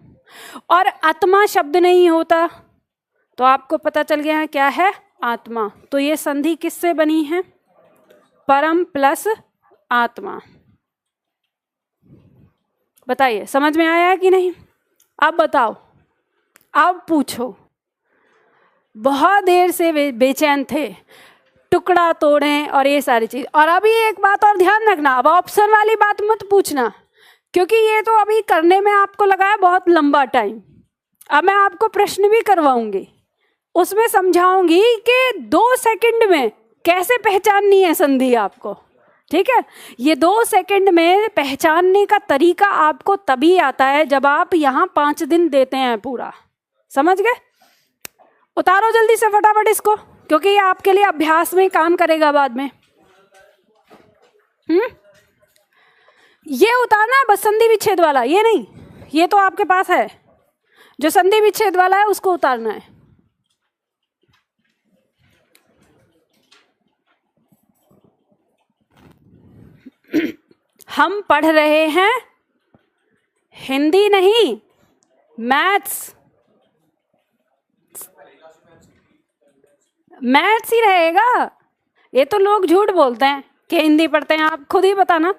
और आत्मा शब्द नहीं होता, तो आपको पता चल गया यहाँ क्या है, आत्मा। तो ये संधि किससे बनी है, परम प्लस आत्मा। बताइए समझ में आया है कि नहीं। अब बताओ, अब पूछो। बहुत देर से बेचैन थे, टुकड़ा तोड़ें और ये सारी चीज। और अभी एक बात और ध्यान रखना, अब ऑप्शन वाली बात मत पूछना, क्योंकि ये तो अभी करने में आपको लगा है बहुत लंबा टाइम। अब मैं आपको प्रश्न भी करवाऊंगी, उसमें समझाऊंगी कि 2 सेकंड में कैसे पहचाननी है संधि आपको, ठीक है। ये 2 सेकंड में पहचानने का तरीका आपको तभी आता है जब आप यहाँ 5 दिन देते हैं पूरा, समझ गए। उतारो जल्दी से फटाफट इसको, क्योंकि ये आपके लिए अभ्यास में काम करेगा बाद में। ये उतारना है बस, संधि विच्छेद वाला, ये नहीं, ये तो आपके पास है। जो संधि विच्छेद वाला है उसको उतारना है। हम पढ़ रहे हैं हिंदी नहीं, मैथ्स, मैथ्स ही रहेगा। ये तो लोग झूठ बोलते हैं कि हिंदी पढ़ते हैं, आप खुद ही बताना।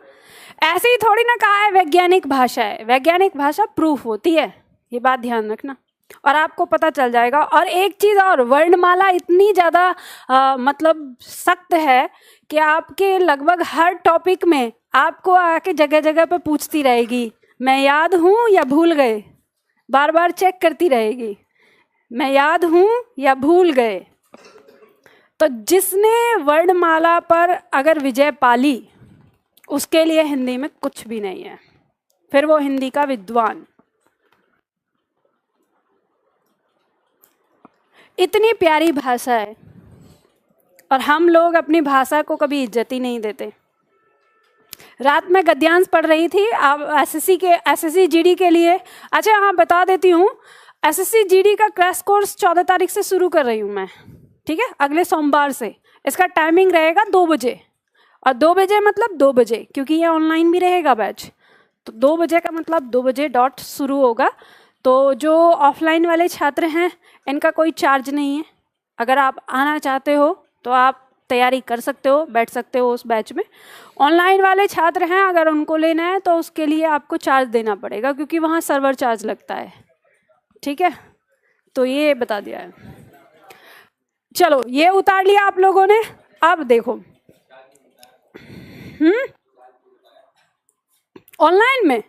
ऐसे ही थोड़ी ना कहा है वैज्ञानिक भाषा है, वैज्ञानिक भाषा प्रूफ होती है, ये बात ध्यान रखना, और आपको पता चल जाएगा। और एक चीज़ और, वर्णमाला इतनी ज़्यादा मतलब सख्त है कि आपके लगभग हर टॉपिक में आपको आके जगह जगह पे पूछती रहेगी, मैं याद हूँ या भूल गए, बार बार चेक करती रहेगी, मैं याद हूँ या भूल गए। तो जिसने वर्णमाला पर अगर विजय पाली, उसके लिए हिंदी में कुछ भी नहीं है, फिर वो हिंदी का विद्वान। इतनी प्यारी भाषा है और हम लोग अपनी भाषा को कभी इज्जत ही नहीं देते। रात में गद्यांश पढ़ रही थी अब एसएससी जीडी के लिए। अच्छा हाँ, बता देती हूँ, एसएससी जीडी का क्रैश कोर्स 14 तारीख से शुरू कर रही हूँ मैं, ठीक है, अगले सोमवार से। इसका टाइमिंग रहेगा 2 बजे, और 2 बजे मतलब 2 बजे, क्योंकि ये ऑनलाइन भी रहेगा बैच, तो 2 बजे का मतलब 2 बजे डॉट शुरू होगा। तो जो ऑफलाइन वाले छात्र हैं इनका कोई चार्ज नहीं है, अगर आप आना चाहते हो तो आप तैयारी कर सकते हो, बैठ सकते हो उस बैच में। ऑनलाइन वाले छात्र हैं, अगर उनको लेना है तो उसके लिए आपको चार्ज देना पड़ेगा, क्योंकि वहाँ सर्वर चार्ज लगता है, ठीक है। तो ये बता दिया है। चलो ये उतार लिया आप लोगों ने। अब देखो, ऑनलाइन में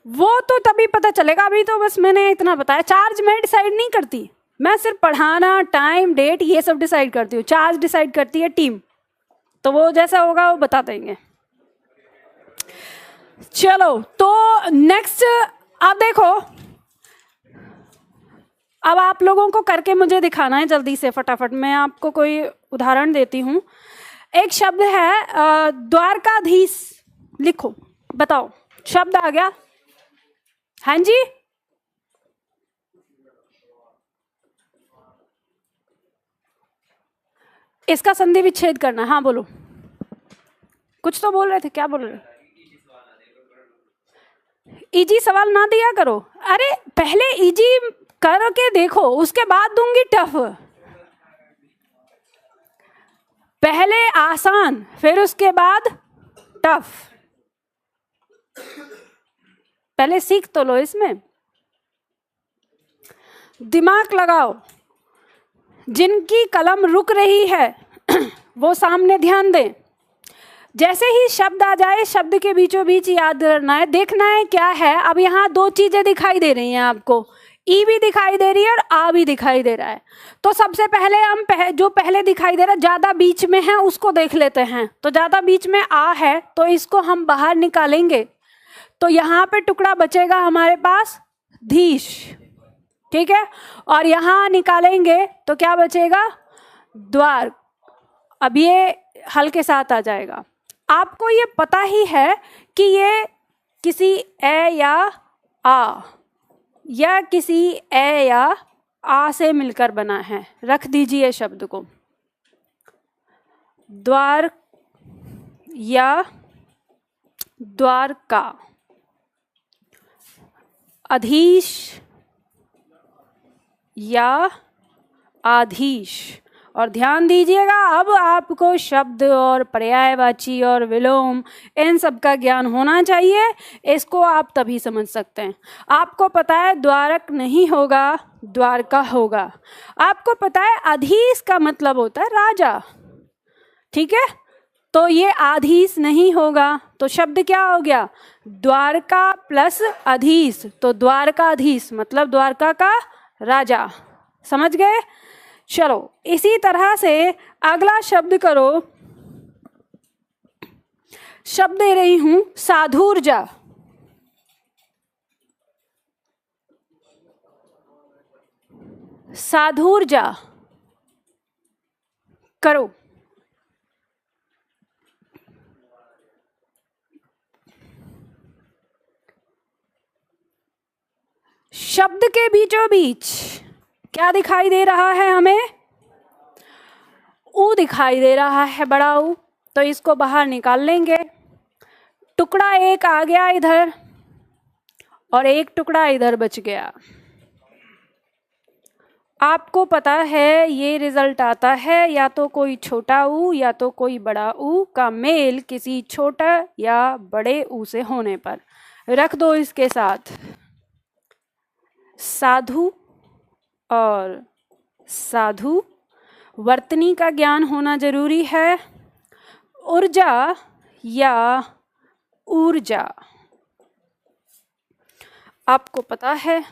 वो तो तभी पता चलेगा, अभी तो बस मैंने इतना बताया। चार्ज मैं डिसाइड नहीं करती, मैं सिर्फ पढ़ाना, टाइम, डेट ये सब डिसाइड करती हूँ। चार्ज डिसाइड करती है टीम, तो वो जैसा होगा वो बता देंगे। चलो तो नेक्स्ट, अब देखो, अब आप लोगों को करके मुझे दिखाना है जल्दी से, फटाफट। मैं आपको कोई उदाहरण देती हूँ। एक शब्द है द्वारकाधीश, लिखो, बताओ शब्द आ गया? हाँ जी, इसका संधि विच्छेद करना। हाँ बोलो, कुछ तो बोल रहे थे, क्या बोल रहे थे? इजी सवाल ना दिया करो। अरे पहले इजी करके देखो, उसके बाद दूंगी टफ। पहले आसान, फिर उसके बाद टफ। पहले सीख तो लो, इसमें दिमाग लगाओ। जिनकी कलम रुक रही है वो सामने ध्यान दें। जैसे ही शब्द आ जाए, शब्द के बीचों बीच याद करना है, देखना है क्या है। अब यहाँ दो चीजें दिखाई दे रही हैं आपको, ई भी दिखाई दे रही है और आ भी दिखाई दे रहा है। तो सबसे पहले हम जो पहले दिखाई दे रहा है, ज्यादा बीच में है, उसको देख लेते हैं। तो ज्यादा बीच में आ है, तो इसको हम बाहर निकालेंगे, तो यहाँ पे टुकड़ा बचेगा हमारे पास धीश, ठीक है। और यहाँ निकालेंगे तो क्या बचेगा? द्वार। अब ये हल के साथ आ जाएगा। आपको ये पता ही है कि ये किसी ए या किसी ए या आ से मिलकर बना है। रख दीजिए शब्द को, द्वार या द्वारका, अधीश या आधीश। और ध्यान दीजिएगा, अब आपको शब्द और पर्यायवाची और विलोम इन सब का ज्ञान होना चाहिए। इसको आप तभी समझ सकते हैं। आपको पता है द्वारक नहीं होगा, द्वारका होगा। आपको पता है अधीश का मतलब होता है राजा, ठीक है। तो ये आधीश नहीं होगा, तो शब्द क्या हो गया? द्वारका प्लस अधीश, तो द्वारकाधीश मतलब द्वारका का राजा। समझ गए? चलो इसी तरह से अगला शब्द करो। शब्द दे रही हूं साधुर्जा। साधुर्जा करो। शब्द के बीचों बीच क्या दिखाई दे रहा है हमें? ऊ दिखाई दे रहा है, बड़ा ऊ। तो इसको बाहर निकाल लेंगे। टुकड़ा एक आ गया इधर और एक टुकड़ा इधर बच गया। आपको पता है ये रिजल्ट आता है या तो कोई छोटा ऊ या तो कोई बड़ा ऊ का मेल किसी छोटा या बड़े ऊ से होने पर। रख दो इसके साथ। साधु और साधु, वर्तनी का ज्ञान होना जरूरी है। ऊर्जा या ऊर्जा, आपको पता है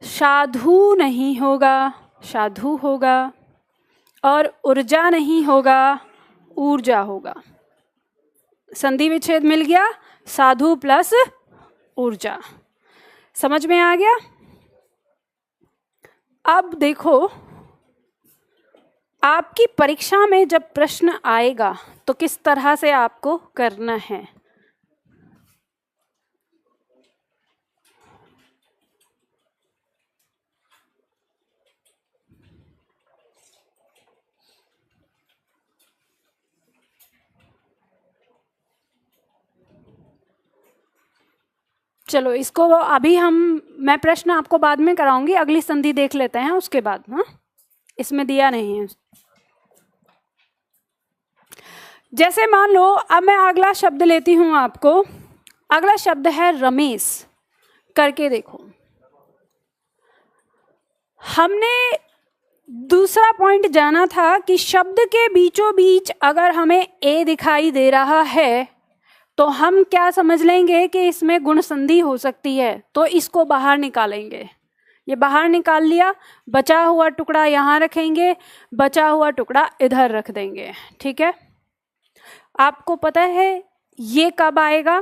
साधु नहीं होगा, साधु होगा, और ऊर्जा नहीं होगा, ऊर्जा होगा। संधि विच्छेद मिल गया, साधु प्लस ऊर्जा। समझ में आ गया? अब देखो, आपकी परीक्षा में जब प्रश्न आएगा तो किस तरह से आपको करना है। चलो इसको अभी मैं प्रश्न आपको बाद में कराऊंगी, अगली संधि देख लेते हैं उसके बाद। हाँ, इसमें दिया नहीं है। जैसे मान लो, अब मैं अगला शब्द लेती हूं आपको। अगला शब्द है रमेश। करके देखो। हमने दूसरा पॉइंट जाना था कि शब्द के बीचों बीच अगर हमें ए दिखाई दे रहा है तो हम क्या समझ लेंगे कि इसमें गुण संधि हो सकती है, तो इसको बाहर निकालेंगे। ये बाहर निकाल लिया, बचा हुआ टुकड़ा यहाँ रखेंगे, बचा हुआ टुकड़ा इधर रख देंगे। ठीक है, आपको पता है ये कब आएगा?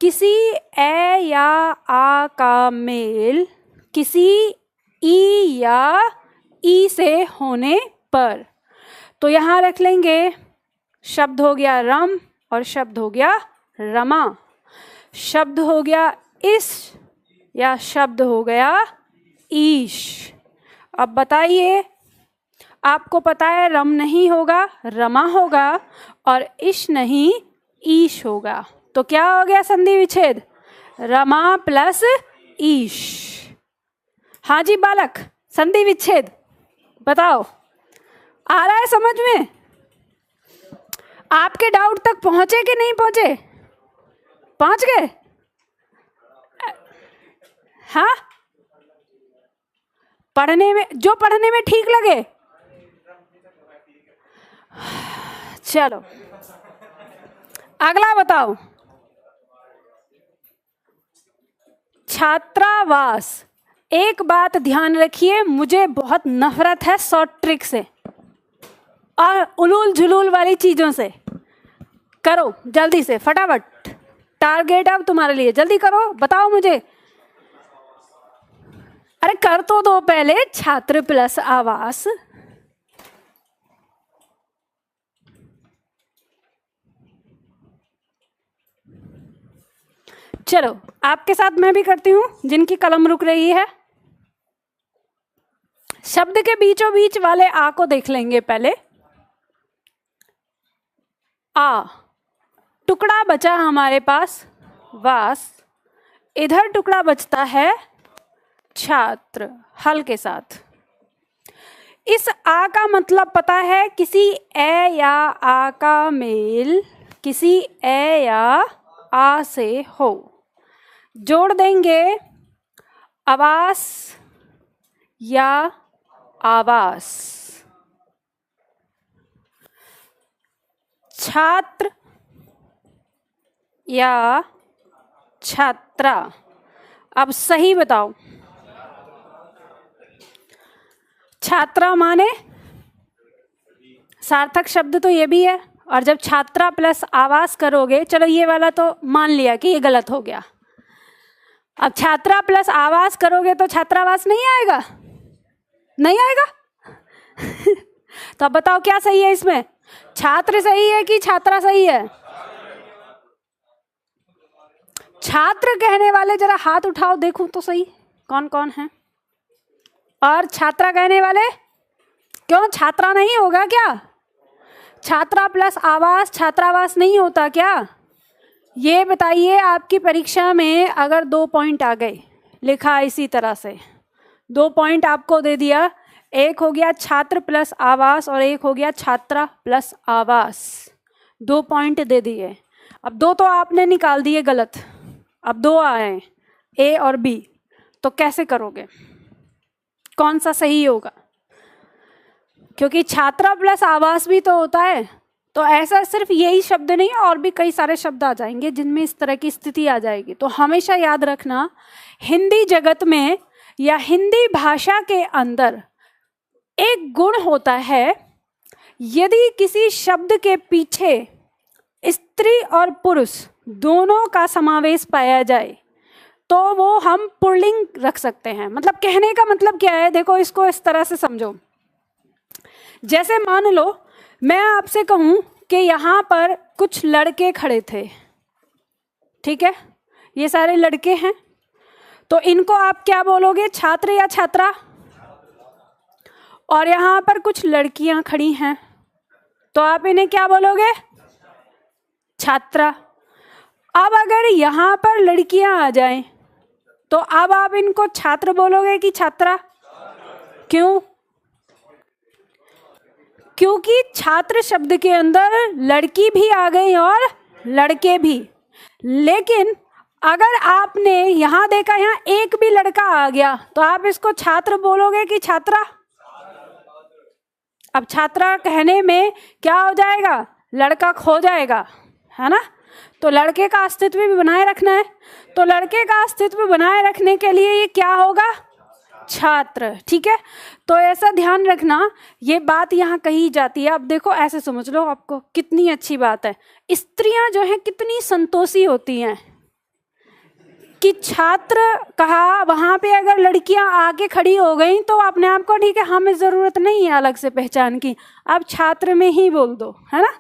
किसी ए या आ का मेल किसी ई या ई से होने पर। तो यहाँ रख लेंगे, शब्द हो गया रम और शब्द हो गया रमा, शब्द हो गया इस या शब्द हो गया ईश। अब बताइए, आपको पता है रम नहीं होगा, रमा होगा, और इश नहीं ईश होगा। तो क्या हो गया संधि विच्छेद? रमा प्लस ईश। हाँ जी बालक, संधि विच्छेद बताओ, आ रहा है समझ में? आपके डाउट तक पहुंचे कि नहीं पहुंचे? पहुंच गए? हाँ, पढ़ने में जो पढ़ने में ठीक लगे। चलो अगला बताओ, छात्रावास। एक बात ध्यान रखिए, मुझे बहुत नफरत है शॉर्ट ट्रिक से और उलूल झुलूल वाली चीजों से। करो जल्दी से, फटाफट, टारगेट अब तुम्हारे लिए, जल्दी करो, बताओ मुझे। अरे कर तो दो पहले। छात्र प्लस आवास, चलो आपके साथ मैं भी करती हूं जिनकी कलम रुक रही है। शब्द के बीचों बीच वाले आ को देख लेंगे पहले। आ, टुकड़ा बचा हमारे पास वास, इधर टुकड़ा बचता है छात्र, हल के साथ। इस आ का मतलब पता है, किसी ए या आ का मेल किसी ए या आ से हो। जोड़ देंगे आवास या आवास। छात्र या छात्रा। अब सही बताओ, छात्रा माने सार्थक शब्द तो ये भी है, और जब छात्रा प्लस आवास करोगे, चलो ये वाला तो मान लिया कि ये गलत हो गया। अब छात्रा प्लस आवास करोगे तो छात्रावास नहीं आएगा, नहीं आएगा। तो अब बताओ क्या सही है इसमें? छात्र सही है कि छात्रा सही है? छात्र कहने वाले जरा हाथ उठाओ, देखूं तो सही कौन कौन है। और छात्रा कहने वाले, क्यों छात्रा नहीं होगा क्या? छात्रा प्लस आवास छात्रावास नहीं होता क्या? ये बताइए, आपकी परीक्षा में अगर 2 पॉइंट आ गए, लिखा इसी तरह से, 2 पॉइंट आपको दे दिया, एक हो गया छात्र प्लस आवास और एक हो गया छात्रा प्लस आवास, 2 पॉइंट दे दिए। अब 2 तो आपने निकाल दिए गलत, अब 2 आए ए और बी, तो कैसे करोगे? कौन सा सही होगा? क्योंकि छात्रा प्लस आवास भी तो होता है, तो ऐसा सिर्फ यही शब्द नहीं, और भी कई सारे शब्द आ जाएंगे जिनमें इस तरह की स्थिति आ जाएगी। तो हमेशा याद रखना, हिंदी जगत में या हिंदी भाषा के अंदर एक गुण होता है, यदि किसी शब्द के पीछे स्त्री और पुरुष दोनों का समावेश पाया जाए तो वो हम पुल्लिंग रख सकते हैं। मतलब कहने का मतलब क्या है, देखो इसको इस तरह से समझो। जैसे मान लो मैं आपसे कहूं कि यहाँ पर कुछ लड़के खड़े थे, ठीक है, ये सारे लड़के हैं, तो इनको आप क्या बोलोगे, छात्र या छात्रा? और यहाँ पर कुछ लड़कियां खड़ी हैं, तो आप इन्हें क्या बोलोगे, छात्रा। अब अगर यहाँ पर लड़कियां आ जाएं, तो अब आप इनको छात्र बोलोगे कि छात्रा? क्यों? क्योंकि छात्र शब्द के अंदर लड़की भी आ गई और लड़के भी। लेकिन अगर आपने यहाँ देखा, यहाँ एक भी लड़का आ गया, तो आप इसको छात्र बोलोगे कि छात्रा? अब छात्रा कहने में क्या हो जाएगा, लड़का खो जाएगा, है ना। तो लड़के का अस्तित्व भी बनाए रखना है, तो लड़के का अस्तित्व बनाए रखने के लिए ये क्या होगा, छात्र। ठीक है, तो ऐसा ध्यान रखना, ये बात यहाँ कही जाती है। अब देखो ऐसे समझ लो, आपको कितनी अच्छी बात है, स्त्रियां जो है कितनी संतोषी होती हैं कि छात्र कहा, वहां पे अगर लड़कियां आके खड़ी हो गई तो अपने आप को ठीक है, हमें जरूरत नहीं है अलग से पहचान की, अब छात्र में ही बोल दो, है ना।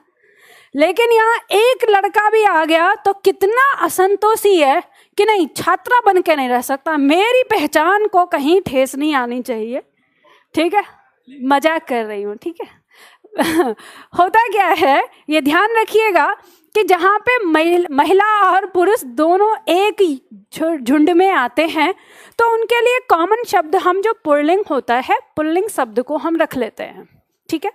लेकिन यहाँ एक लड़का भी आ गया तो कितना असंतोषी है कि नहीं, छात्रा बन के नहीं रह सकता, मेरी पहचान को कहीं ठेस नहीं आनी चाहिए। ठीक है, मजाक कर रही हूँ, ठीक है। होता क्या है, ये ध्यान रखिएगा कि जहाँ पे महिला और पुरुष दोनों एक झुंड में आते हैं तो उनके लिए कॉमन शब्द हम जो पुल्लिंग होता है, पुल्लिंग शब्द को हम रख लेते हैं। ठीक है,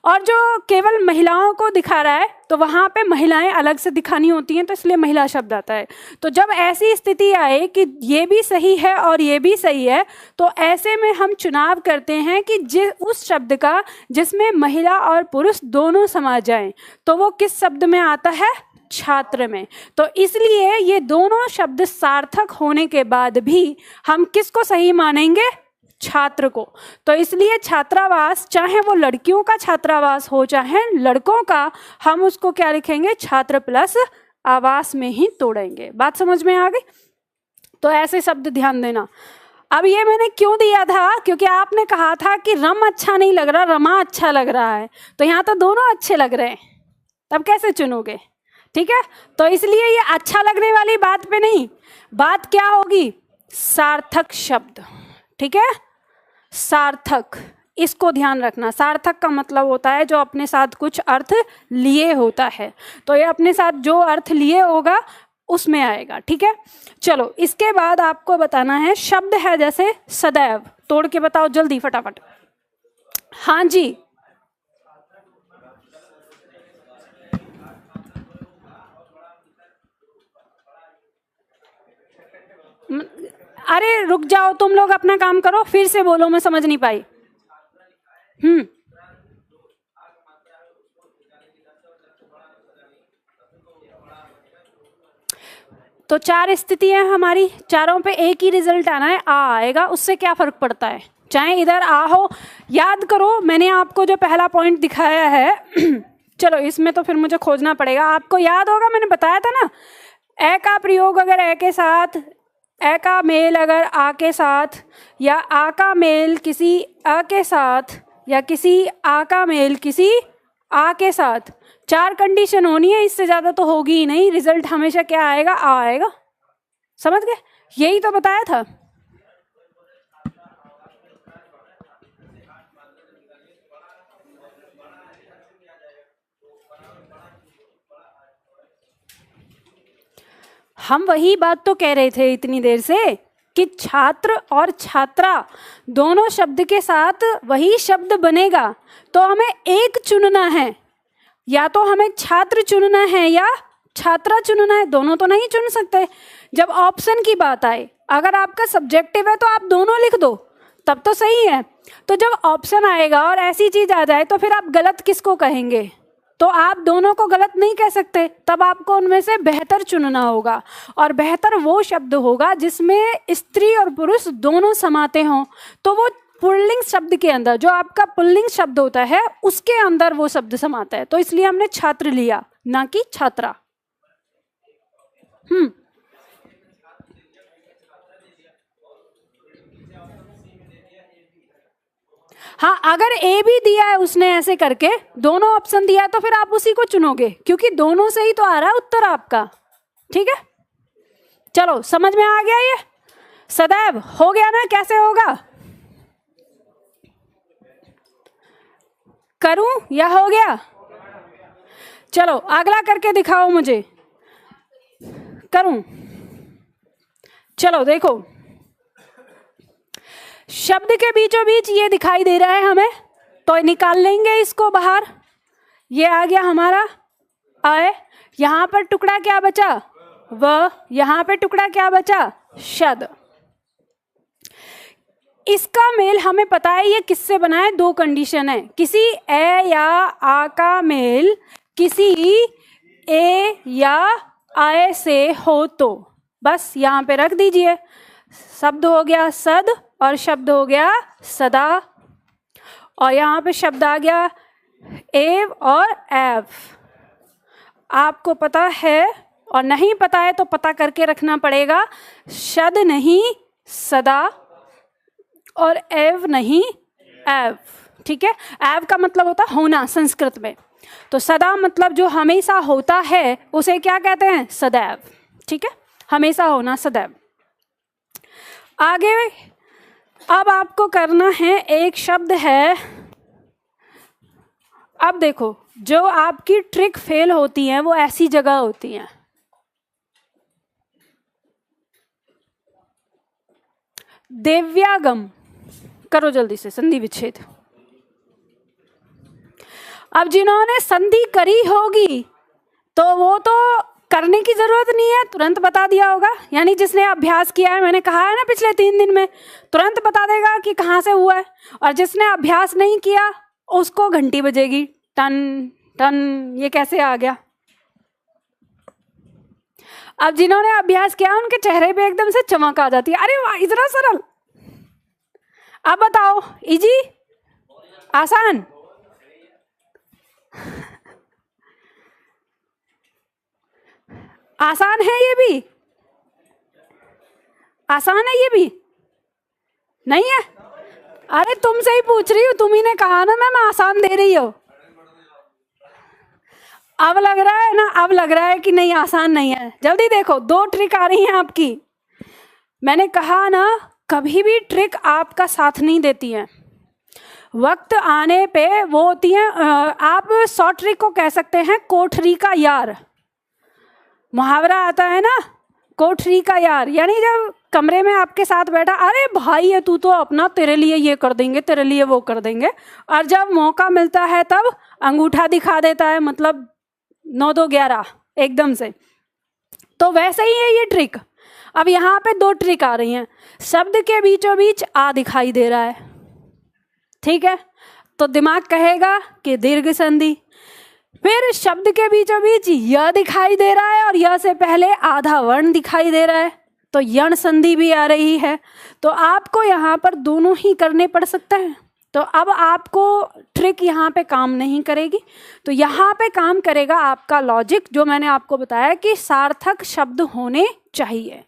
और जो केवल महिलाओं को दिखा रहा है तो वहाँ पे महिलाएं अलग से दिखानी होती हैं, तो इसलिए महिला शब्द आता है। तो जब ऐसी स्थिति आए कि ये भी सही है और ये भी सही है, तो ऐसे में हम चुनाव करते हैं कि उस शब्द का जिसमें महिला और पुरुष दोनों समा जाएं, तो वो किस शब्द में आता है, छात्र में। तो इसलिए ये दोनों शब्द सार्थक होने के बाद भी हम किसको सही मानेंगे, छात्र को। तो इसलिए छात्रावास, चाहे वो लड़कियों का छात्रावास हो चाहे लड़कों का, हम उसको क्या लिखेंगे, छात्र प्लस आवास में ही तोड़ेंगे। बात समझ में आ गई। तो ऐसे शब्द ध्यान देना। अब ये मैंने क्यों दिया था, क्योंकि आपने कहा था कि रम अच्छा नहीं लग रहा, रमा अच्छा लग रहा है, तो यहाँ तो दोनों अच्छे लग रहे हैं, तब कैसे चुनोगे। ठीक है, तो इसलिए ये अच्छा लगने वाली बात पे नहीं, बात क्या होगी, सार्थक शब्द। ठीक है, सार्थक, इसको ध्यान रखना। सार्थक का मतलब होता है जो अपने साथ कुछ अर्थ लिए होता है, तो ये अपने साथ जो अर्थ लिए होगा उसमें आएगा। ठीक है, चलो इसके बाद आपको बताना है, शब्द है जैसे सदैव, तोड़ के बताओ जल्दी फटाफट। हाँ जी, अरे रुक जाओ, तुम लोग अपना काम करो, फिर से बोलो, मैं समझ नहीं पाई। तो 4 स्थितियां हमारी, चारों पे एक ही रिजल्ट आना है, आ आएगा, उससे क्या फर्क पड़ता है, चाहे इधर आ हो। याद करो मैंने आपको जो पहला पॉइंट दिखाया है चलो इसमें तो फिर मुझे खोजना पड़ेगा, आपको याद होगा मैंने बताया था ना, ए का प्रयोग अगर ए के साथ, ए का मेल अगर आ के साथ, या आ का मेल किसी अ के साथ, या किसी आ का मेल किसी आ के साथ, 4 कंडीशन होनी है, इससे ज्यादा तो होगी ही नहीं, रिजल्ट हमेशा क्या आएगा, आ आएगा। समझ गए, यही तो बताया था। हम वही बात तो कह रहे थे इतनी देर से कि छात्र और छात्रा दोनों शब्द के साथ वही शब्द बनेगा, तो हमें एक चुनना है, या तो हमें छात्र चुनना है या छात्रा चुनना है, दोनों तो नहीं चुन सकते। जब ऑप्शन की बात आए, अगर आपका सब्जेक्टिव है तो आप दोनों लिख दो, तब तो सही है। तो जब ऑप्शन आएगा और ऐसी चीज आ जाए तो फिर आप गलत किसको कहेंगे, तो आप दोनों को गलत नहीं कह सकते, तब आपको उनमें से बेहतर चुनना होगा, और बेहतर वो शब्द होगा जिसमें स्त्री और पुरुष दोनों समाते हों। तो वो पुल्लिंग शब्द के अंदर, जो आपका पुल्लिंग शब्द होता है उसके अंदर वो शब्द समाता है, तो इसलिए हमने छात्र लिया ना कि छात्रा। हाँ, अगर ए भी दिया है उसने ऐसे करके, दोनों ऑप्शन दिया तो फिर आप उसी को चुनोगे, क्योंकि दोनों से ही तो आ रहा है उत्तर आपका। ठीक है, चलो समझ में आ गया, ये सदैव हो गया ना, कैसे होगा, करूं या हो गया। चलो अगला करके दिखाओ मुझे, करूं। चलो देखो, शब्द के बीचों बीच ये दिखाई दे रहा है हमें, तो निकाल लेंगे इसको बाहर। ये आ गया हमारा आए, यहां पर टुकड़ा क्या बचा, व, यहां पे टुकड़ा क्या बचा, शद। इसका मेल हमें पता है ये किससे बना है, दो कंडीशन है, किसी ए या आ का मेल किसी ए या आए से हो तो बस यहाँ पे रख दीजिए। शब्द हो गया सद और शब्द हो गया सदा, और यहाँ पे शब्द आ गया एव और एव। आपको पता है और नहीं पता है तो पता करके रखना पड़ेगा, शद नहीं सदा और एव नहीं एव, ठीक है। एव का मतलब होता है होना संस्कृत में, तो सदा मतलब जो हमेशा होता है उसे क्या कहते हैं, सदैव, ठीक है, हमेशा होना सदैव। आगे अब आपको करना है, एक शब्द है, अब देखो जो आपकी ट्रिक फेल होती है वो ऐसी जगह होती है, दिव्यागम करो जल्दी से, संधि विच्छेद। अब जिन्होंने संधि करी होगी तो वो तो करने की जरूरत नहीं है, तुरंत बता दिया होगा, यानी जिसने अभ्यास किया है, मैंने कहा है ना पिछले 3 दिन में, तुरंत बता देगा कि कहाँ से हुआ है। और जिसने अभ्यास नहीं किया उसको घंटी बजेगी, टन टन, ये कैसे आ गया। अब जिन्होंने अभ्यास किया उनके चेहरे पे एकदम से चमक आ जाती है, अरे वाह इतना सरल। अब बताओ, इजी, आसान, आसान है ये भी, आसान है ये भी, नहीं है? अरे तुमसे ही पूछ रही हूँ, तुम ही ने कहा ना मैम आसान दे रही हो। अब लग रहा है ना, अब लग रहा है कि नहीं आसान नहीं है। जल्दी देखो, 2 ट्रिक आ रही हैं आपकी। मैंने कहा ना कभी भी ट्रिक आपका साथ नहीं देती है, वक्त आने पे वो होती है। आप 100 ट्रिक को कह सकते हैं कोठरी का यार, मुहावरा आता है ना, कोठरी का यार, यानी जब कमरे में आपके साथ बैठा, अरे भाई है तू तो अपना, तेरे लिए ये कर देंगे, तेरे लिए वो कर देंगे, और जब मौका मिलता है तब अंगूठा दिखा देता है, मतलब 9 2 11 एकदम से। तो वैसे ही है ये ट्रिक। अब यहाँ पे 2 ट्रिक आ रही हैं, शब्द के बीचों बीच आ दिखाई दे रहा है, ठीक है, तो दिमाग कहेगा कि दीर्घ संधि। फिर शब्द के बीचों बीच य दिखाई दे रहा है और य से पहले आधा वर्ण दिखाई दे रहा है, तो यण संधि भी आ रही है। तो आपको यहाँ पर दोनों ही करने पड़ सकते हैं। तो अब आपको ट्रिक यहाँ पे काम नहीं करेगी, तो यहाँ पे काम करेगा आपका लॉजिक, जो मैंने आपको बताया कि सार्थक शब्द होने चाहिए।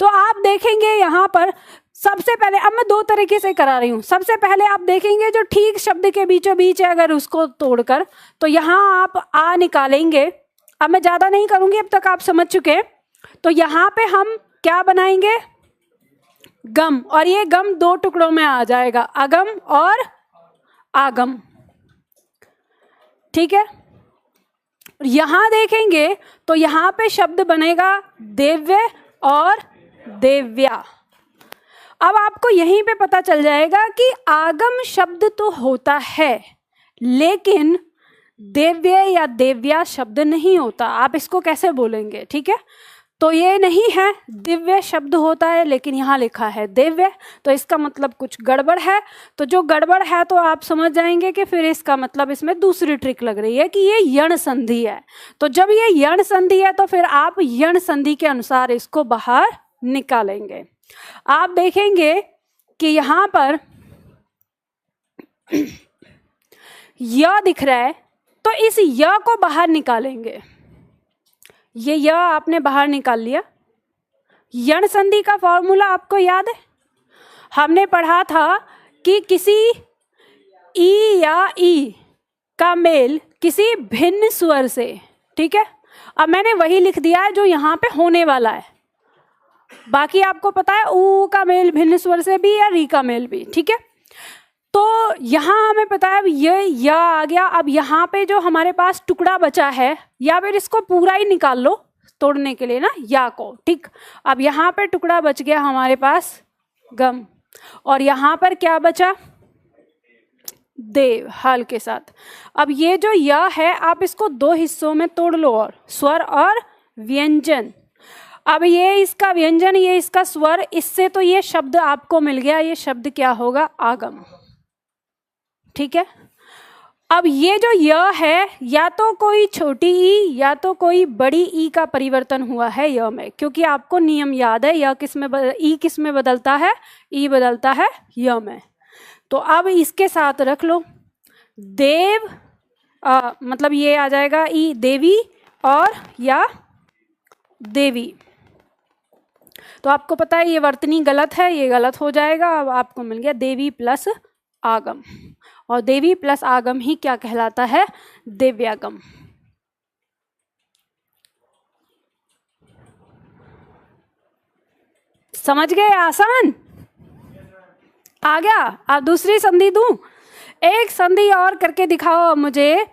तो आप देखेंगे यहाँ पर सबसे पहले, अब मैं 2 तरीके से करा रही हूँ। सबसे पहले आप देखेंगे जो ठीक शब्द के बीचों बीच है, अगर उसको तोड़कर, तो यहाँ आप आ निकालेंगे। अब मैं ज़्यादा नहीं करूँगी, अब तक आप समझ चुके। तो यहाँ पे हम क्या बनाएंगे, गम, और ये गम 2 टुकड़ों में आ जाएगा, अगम और आगम, ठीक है। यहाँ देखेंगे तो यहाँ पे शब्द बनेगा दिव्य और देव्या। अब आपको यहीं पे पता चल जाएगा कि आगम शब्द तो होता है लेकिन दिव्य या देव्या शब्द नहीं होता। आप इसको कैसे बोलेंगे, ठीक है। तो ये नहीं है, दिव्य शब्द होता है लेकिन यहाँ लिखा है दिव्य, तो इसका मतलब कुछ गड़बड़ है। तो जो गड़बड़ है तो आप समझ जाएंगे कि फिर इसका मतलब इसमें दूसरी ट्रिक लग रही है कि ये यण संधि है। तो जब ये यण संधि है तो फिर आप यण संधि के अनुसार इसको बाहर निकालेंगे। आप देखेंगे कि यहाँ पर य दिख रहा है, तो इस य को बाहर निकालेंगे। ये य आपने बाहर निकाल लिया। यण संधि का फॉर्मूला आपको याद है, हमने पढ़ा था कि किसी ई या ई का मेल किसी भिन्न स्वर से, ठीक है। अब मैंने वही लिख दिया है जो यहाँ पे होने वाला है, बाकी आपको पता है ऊ का मेल भिन्न स्वर से भी या री का मेल भी, ठीक है। तो यहाँ हमें पता है ये या आ गया। अब यहाँ पे जो हमारे पास टुकड़ा बचा है, या फिर इसको पूरा ही निकाल लो तोड़ने के लिए ना या को, ठीक। अब यहाँ पे टुकड़ा बच गया हमारे पास गम, और यहाँ पर क्या बचा, देव हाल के साथ। अब ये जो या है आप इसको 2 हिस्सों में तोड़ लो, और स्वर और व्यंजन। अब ये इसका व्यंजन, ये इसका स्वर, इससे तो ये शब्द आपको मिल गया। ये शब्द क्या होगा? आगम। ठीक है। अब ये जो य है, या तो कोई छोटी ई या तो कोई बड़ी ई का परिवर्तन हुआ है य में, क्योंकि आपको नियम याद है य किस में ई किस में बदलता है? ई बदलता है य में। तो अब इसके साथ रख लो देव, मतलब ये आ जाएगा ई देवी और या देवी। तो आपको पता है ये वर्तनी गलत है, ये गलत हो जाएगा। अब आपको मिल गया देवी प्लस आगम, और देवी प्लस आगम ही क्या कहलाता है? दिव्यागम। समझ गए? आसान आ गया। अब दूसरी संधि दूं? एक संधि और करके दिखाओ मुझे।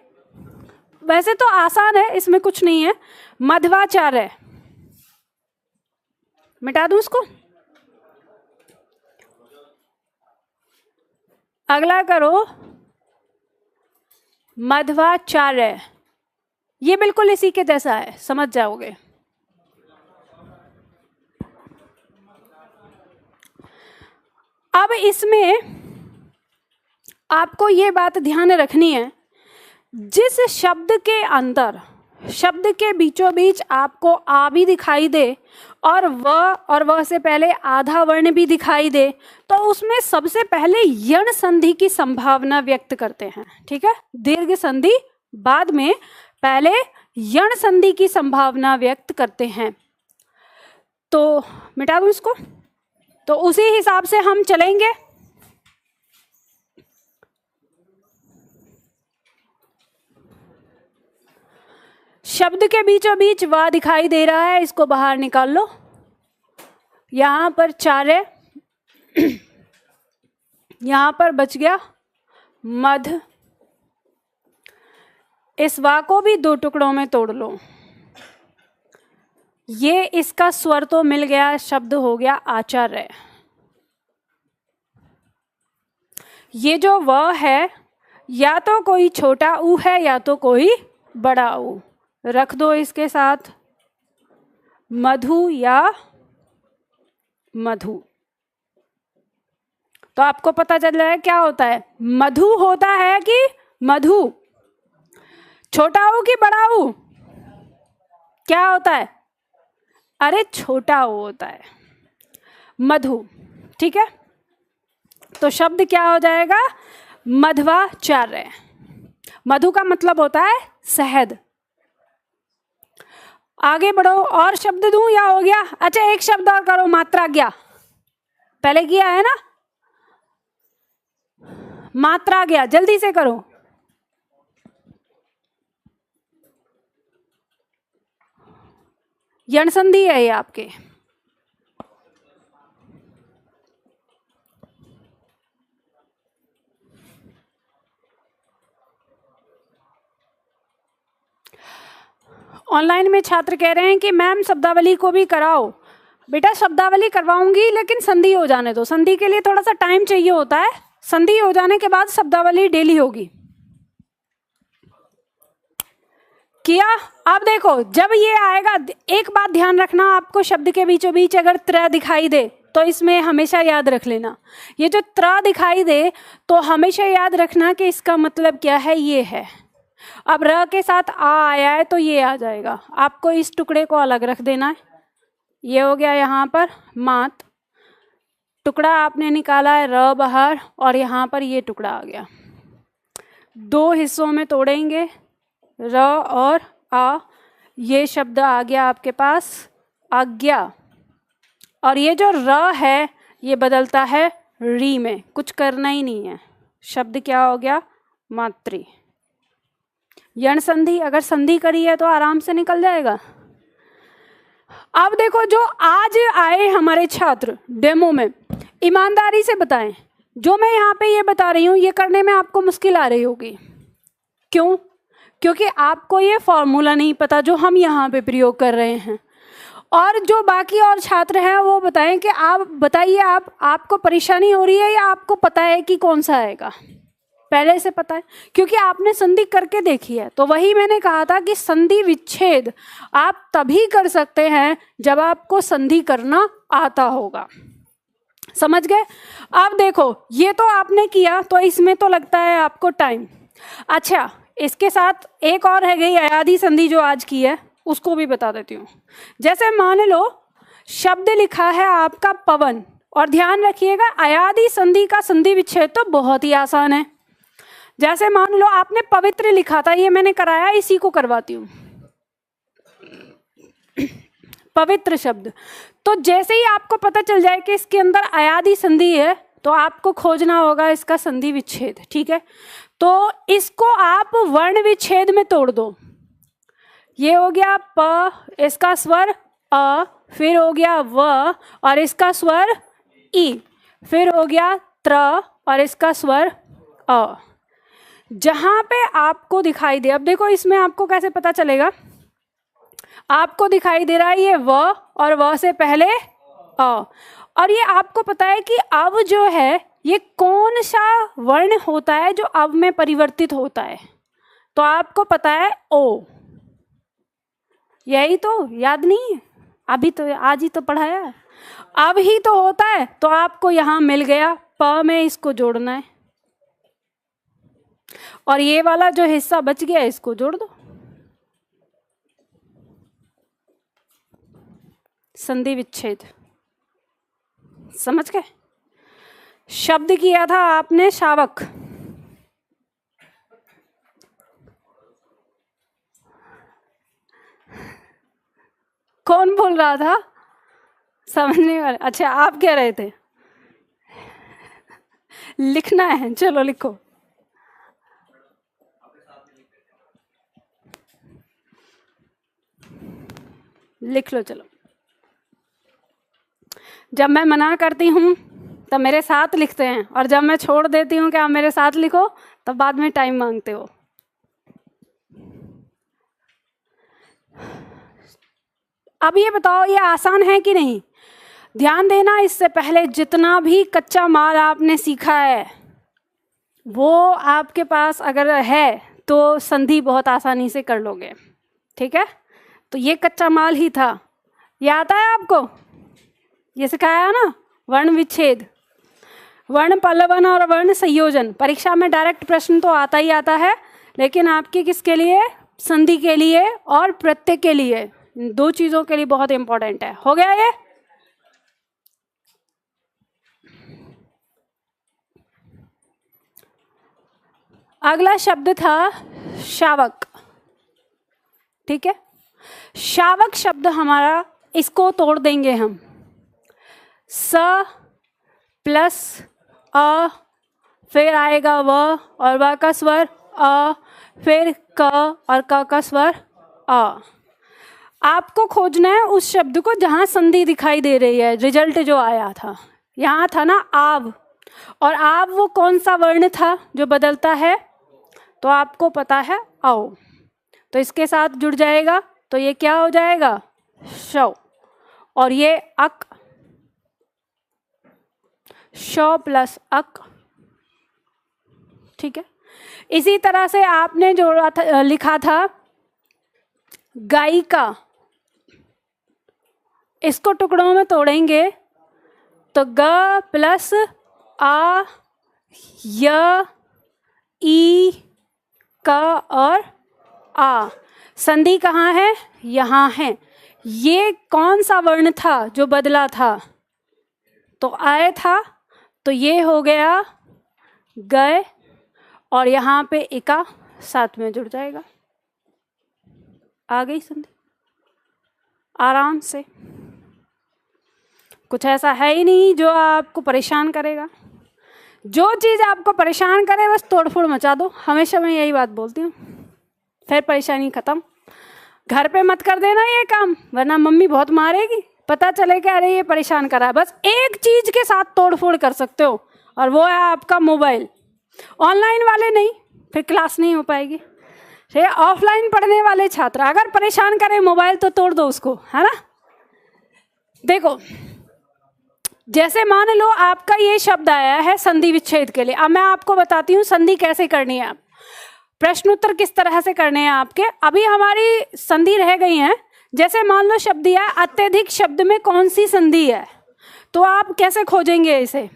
वैसे तो आसान है, इसमें कुछ नहीं है। मध्वाचार्य, मिटा दूं इसको? अगला करो मध्वाचार्य। ये बिल्कुल इसी के जैसा है, समझ जाओगे। अब इसमें आपको ये बात ध्यान रखनी है, जिस शब्द के अंदर, शब्द के बीचों बीच आपको आ भी दिखाई दे और वह से पहले आधा वर्ण भी दिखाई दे, तो उसमें सबसे पहले यण संधि की संभावना व्यक्त करते हैं। ठीक है। दीर्घ संधि बाद में, पहले यण संधि की संभावना व्यक्त करते हैं। तो मिटा दूं इसको? तो उसी हिसाब से हम चलेंगे। शब्द के बीचों बीच वा दिखाई दे रहा है, इसको बाहर निकाल लो। यहां पर चार्य, यहां पर बच गया मध। इस वा को भी दो टुकड़ों में तोड़ लो। ये इसका स्वर तो मिल गया, शब्द हो गया आचार्य। ये जो व है, या तो कोई छोटा ऊ है या तो कोई बड़ा ऊ। रख दो इसके साथ मधु या मधु। तो आपको पता चल रहा है क्या होता है? मधु होता है कि मधु? छोटा ऊ कि बड़ा ऊ? क्या होता है? अरे छोटा ऊ होता है, मधु। ठीक है। तो शब्द क्या हो जाएगा? मध्वाचार्य। मधु का मतलब होता है शहद। आगे बढ़ो, और शब्द दूं या हो गया? अच्छा एक शब्द और करो, मात्रा ज्ञा। पहले किया है ना? मात्रा ज्ञा, जल्दी से करो। यण संधि है ये आपके। ऑनलाइन में छात्र कह रहे हैं कि मैम शब्दावली को भी कराओ। बेटा शब्दावली करवाऊंगी, लेकिन संधि हो जाने दो। संधि के लिए थोड़ा सा टाइम चाहिए होता है। संधि हो जाने के बाद शब्दावली डेली होगी। किया? अब देखो, जब ये आएगा, एक बात ध्यान रखना, आपको शब्द के बीचों बीच अगर त्र दिखाई दे तो इसमें हमेशा याद रख लेना। ये जो त्र दिखाई दे तो हमेशा याद रखना कि इसका मतलब क्या है, ये है। अब र के साथ आ आया है तो ये आ जाएगा। आपको इस टुकड़े को अलग रख देना है। ये हो गया यहाँ पर मात, टुकड़ा आपने निकाला है र बाहर, और यहाँ पर ये टुकड़ा आ गया। दो हिस्सों में तोड़ेंगे, र और आ। ये शब्द आ गया आपके पास आज्ञा, और ये जो र है ये बदलता है री में। कुछ करना ही नहीं है। शब्द क्या हो गया? मातृ। यण संधि अगर संधि करी है तो आराम से निकल जाएगा। अब देखो, जो आज आए हमारे छात्र डेमो में, ईमानदारी से बताएं, जो मैं यहाँ पे ये बता रही हूँ ये करने में आपको मुश्किल आ रही होगी। क्यों? क्योंकि आपको ये फॉर्मूला नहीं पता जो हम यहाँ पे प्रयोग कर रहे हैं। और जो बाकी और छात्र हैं वो बताएं कि आप बताइए, आपको परेशानी हो रही है या आपको पता है कि कौन सा आएगा? पहले से पता है, क्योंकि आपने संधि करके देखी है। तो वही मैंने कहा था कि संधि विच्छेद आप तभी कर सकते हैं जब आपको संधि करना आता होगा। समझ गए? अब देखो, ये तो आपने किया, तो इसमें तो लगता है आपको टाइम। अच्छा, इसके साथ एक और है गई अयादी संधि जो आज की है, उसको भी बता देती हूँ। जैसे मान लो शब्द लिखा है आपका पवन, और ध्यान रखिएगा अयादी संधि का संधि विच्छेद तो बहुत ही आसान है। जैसे मान लो आपने पवित्र लिखा था, ये मैंने कराया, इसी को करवाती हूँ, पवित्र शब्द। तो जैसे ही आपको पता चल जाए कि इसके अंदर अयादी संधि है, तो आपको खोजना होगा इसका संधि विच्छेद। ठीक है, तो इसको आप वर्ण विच्छेद में तोड़ दो। ये हो गया प, इसका स्वर अ, फिर हो गया व और इसका स्वर ई, फिर हो गया त्र और इसका स्वर अ। जहां पे आपको दिखाई दे, अब देखो इसमें आपको कैसे पता चलेगा, आपको दिखाई दे रहा है ये व और व से पहले अ, और ये आपको पता है कि अब जो है ये कौन सा वर्ण होता है जो अब में परिवर्तित होता है, तो आपको पता है ओ। यही तो याद नहीं है, अभी तो आज ही तो पढ़ाया है, अब ही तो होता है। तो आपको यहां मिल गया, प में इसको जोड़ना है, और ये वाला जो हिस्सा बच गया इसको जोड़ दो, संधि विच्छेद। समझ गए? शब्द किया था आपने शावक, कौन बोल रहा था? समझने वाले, अच्छा आप कह रहे थे। लिखना है, चलो लिखो। लिख लो, चलो। जब मैं मना करती हूँ तब मेरे साथ लिखते हैं, और जब मैं छोड़ देती हूँ कि आप मेरे साथ लिखो तब बाद में टाइम मांगते हो। अब ये बताओ ये आसान है कि नहीं? ध्यान देना, इससे पहले जितना भी कच्चा माल आपने सीखा है वो आपके पास अगर है तो संधि बहुत आसानी से कर लोगे। ठीक है, तो ये कच्चा माल ही था। ये आता है आपको, ये सिखाया ना, वर्ण विच्छेद, वर्ण पल्लवन और वर्ण संयोजन। परीक्षा में डायरेक्ट प्रश्न तो आता ही आता है, लेकिन आपके किसके लिए? संधि के लिए और प्रत्यय के लिए, दो चीजों के लिए बहुत इंपॉर्टेंट है। हो गया ये? अगला शब्द था शावक। ठीक है, शावक शब्द हमारा, इसको तोड़ देंगे हम। स प्लस अ, फिर आएगा व और व का स्वर अ, फिर क और क का स्वर अ। आपको खोजना है उस शब्द को जहां संधि दिखाई दे रही है। रिजल्ट जो आया था यहाँ था ना आव, और आव वो कौन सा वर्ण था जो बदलता है? तो आपको पता है औ, तो इसके साथ जुड़ जाएगा, तो ये क्या हो जाएगा? शौ, और ये अक, शौ प्लस अक। ठीक है, इसी तरह से आपने जोड़ा था, लिखा था गायिका, इसको टुकड़ों में तोड़ेंगे तो ग प्लस आ, य, ई, क और आ। संधि कहाँ है? यहाँ है। ये कौन सा वर्ण था जो बदला था? तो आए था, तो ये हो गया गए, और यहाँ पे इका साथ में जुड़ जाएगा। आ गई संधि आराम से। कुछ ऐसा है ही नहीं जो आपको परेशान करेगा। जो चीज़ आपको परेशान करे बस तोड़फोड़ मचा दो। हमेशा मैं यही बात बोलती हूँ, फिर परेशानी खत्म। घर पे मत कर देना ये काम, वरना मम्मी बहुत मारेगी। पता चले कि अरे ये परेशान करा है। बस एक चीज़ के साथ तोड़फोड़ कर सकते हो, और वो है आपका मोबाइल। ऑनलाइन वाले नहीं, फिर क्लास नहीं हो पाएगी। फिर ऑफलाइन पढ़ने वाले छात्र अगर परेशान करें मोबाइल तो तोड़ दो उसको, है ना। देखो जैसे मान लो आपका ये शब्द आया है संधि विच्छेद के लिए। अब मैं आपको बताती हूँ संधि कैसे करनी है, प्रश्न उत्तर किस तरह से करने हैं आपके। अभी हमारी संधि रह गई है। जैसे मान लो शब्द दिया है अत्यधिक शब्द में कौन सी संधि है, तो आप कैसे खोजेंगे इसे।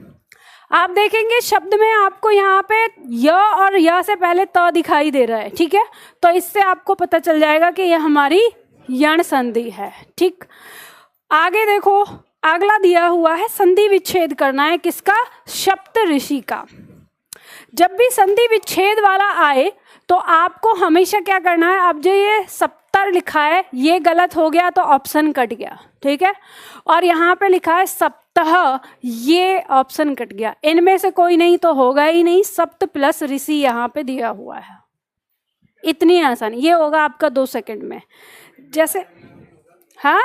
आप देखेंगे शब्द में आपको यहाँ पे य और य से पहले त दिखाई दे रहा है, ठीक है, तो इससे आपको पता चल जाएगा कि यह हमारी यण संधि है। ठीक, आगे देखो अगला दिया हुआ है संधि विच्छेद करना है किसका, सप्त ऋषि का। जब भी संधि विच्छेद वाला आए तो आपको हमेशा क्या करना है, अब जो ये सप्तर लिखा है ये गलत हो गया तो ऑप्शन कट गया, ठीक है, और यहाँ पे लिखा है सप्तह, ये ऑप्शन कट गया, इनमें से कोई नहीं तो होगा ही नहीं, सप्त प्लस ऋषि यहाँ पे दिया हुआ है। इतनी आसानी, ये होगा आपका 2 सेकंड में। जैसे हाँ,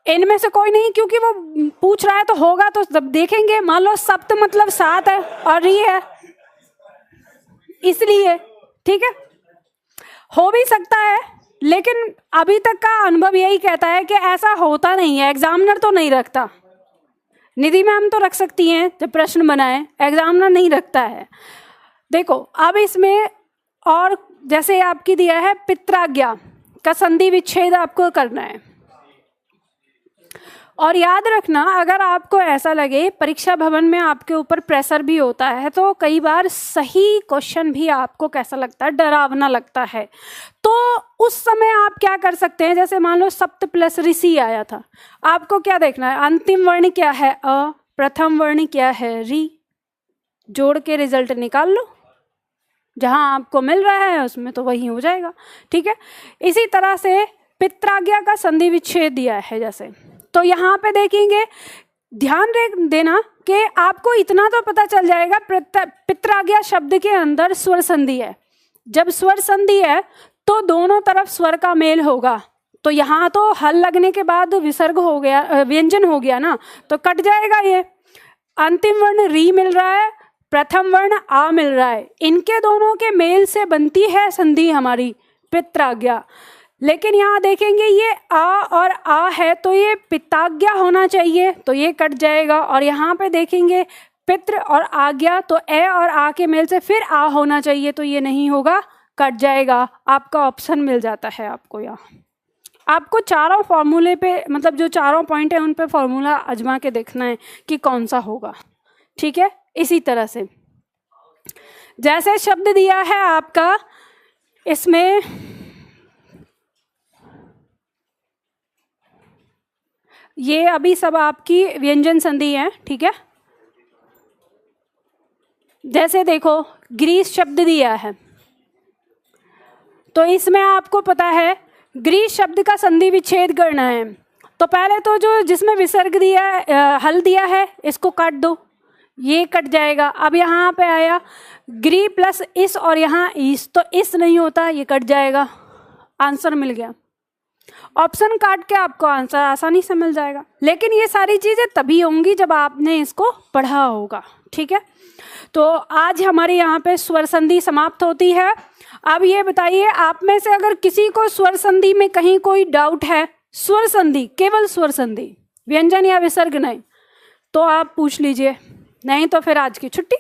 इनमें से कोई नहीं, क्योंकि वो पूछ रहा है तो होगा तो जब देखेंगे। मान लो सप्त मतलब 7 है और री है, इसलिए ठीक है, हो भी सकता है, लेकिन अभी तक का अनुभव यही कहता है कि ऐसा होता नहीं है। एग्जामिनर तो नहीं रखता, निधि मैम तो रख सकती हैं जब प्रश्न बनाए, एग्जामिनर नहीं रखता है। देखो अब इसमें और जैसे आपकी दिया है पित्राज्ञा का संधि विच्छेद आपको करना है। और याद रखना, अगर आपको ऐसा लगे परीक्षा भवन में आपके ऊपर प्रेशर भी होता है तो कई बार सही क्वेश्चन भी आपको कैसा लगता है, डरावना लगता है, तो उस समय आप क्या कर सकते हैं। जैसे मान लो सप्त प्लस ऋषि आया था, आपको क्या देखना है, अंतिम वर्ण क्या है अ, प्रथम वर्ण क्या है री, जोड़ के रिजल्ट निकाल लो, जहां आपको मिल रहा है उसमें तो वही हो जाएगा, ठीक है। इसी तरह से पित्राज्ञा का संधि विच्छेद दिया है जैसे, तो यहाँ पे देखेंगे, ध्यान देना कि आपको इतना तो पता चल जाएगा पित्राज्ञा शब्द के अंदर स्वर संधि है। जब स्वर संधि है तो दोनों तरफ स्वर का मेल होगा, तो यहाँ तो हल लगने के बाद विसर्ग हो गया, व्यंजन हो गया ना, तो कट जाएगा ये। अंतिम वर्ण री मिल रहा है, प्रथम वर्ण आ मिल रहा है, इनके दोनों के मेल से बनती है संधि हमारी पित्राज्ञा। लेकिन यहाँ देखेंगे ये आ और आ है तो ये पिताज्ञा होना चाहिए, तो ये कट जाएगा। और यहाँ पे देखेंगे पित्र और आज्ञा, तो ए और आ के मेल से फिर आ होना चाहिए, तो ये नहीं होगा, कट जाएगा। आपका ऑप्शन मिल जाता है आपको यहाँ। आपको चारों फॉर्मूले पे, मतलब जो चारों पॉइंट है उन पे फॉर्मूला आजमा के देखना है कि कौन सा होगा, ठीक है। इसी तरह से जैसे शब्द दिया है आपका, इसमें ये अभी सब आपकी व्यंजन संधि है, ठीक है। जैसे देखो ग्रीस शब्द दिया है, तो इसमें आपको पता है ग्रीस शब्द का संधि विच्छेद करना है। तो पहले तो जो जिसमें विसर्ग दिया है, हल दिया है, इसको काट दो, ये कट जाएगा। अब यहाँ पे आया ग्री प्लस इस और यहाँ इस, तो इस नहीं होता, ये कट जाएगा, आंसर मिल गया। ऑप्शन काट के आपको आंसर आसानी से मिल जाएगा। लेकिन ये सारी चीज़ें तभी होंगी जब आपने इसको पढ़ा होगा, ठीक है। तो आज हमारे यहाँ पे स्वर संधि समाप्त होती है। अब ये बताइए, आप में से अगर किसी को स्वर संधि में कहीं कोई डाउट है, स्वर संधि, केवल स्वर संधि, व्यंजन या विसर्ग नहीं, तो आप पूछ लीजिए, नहीं तो फिर आज की छुट्टी।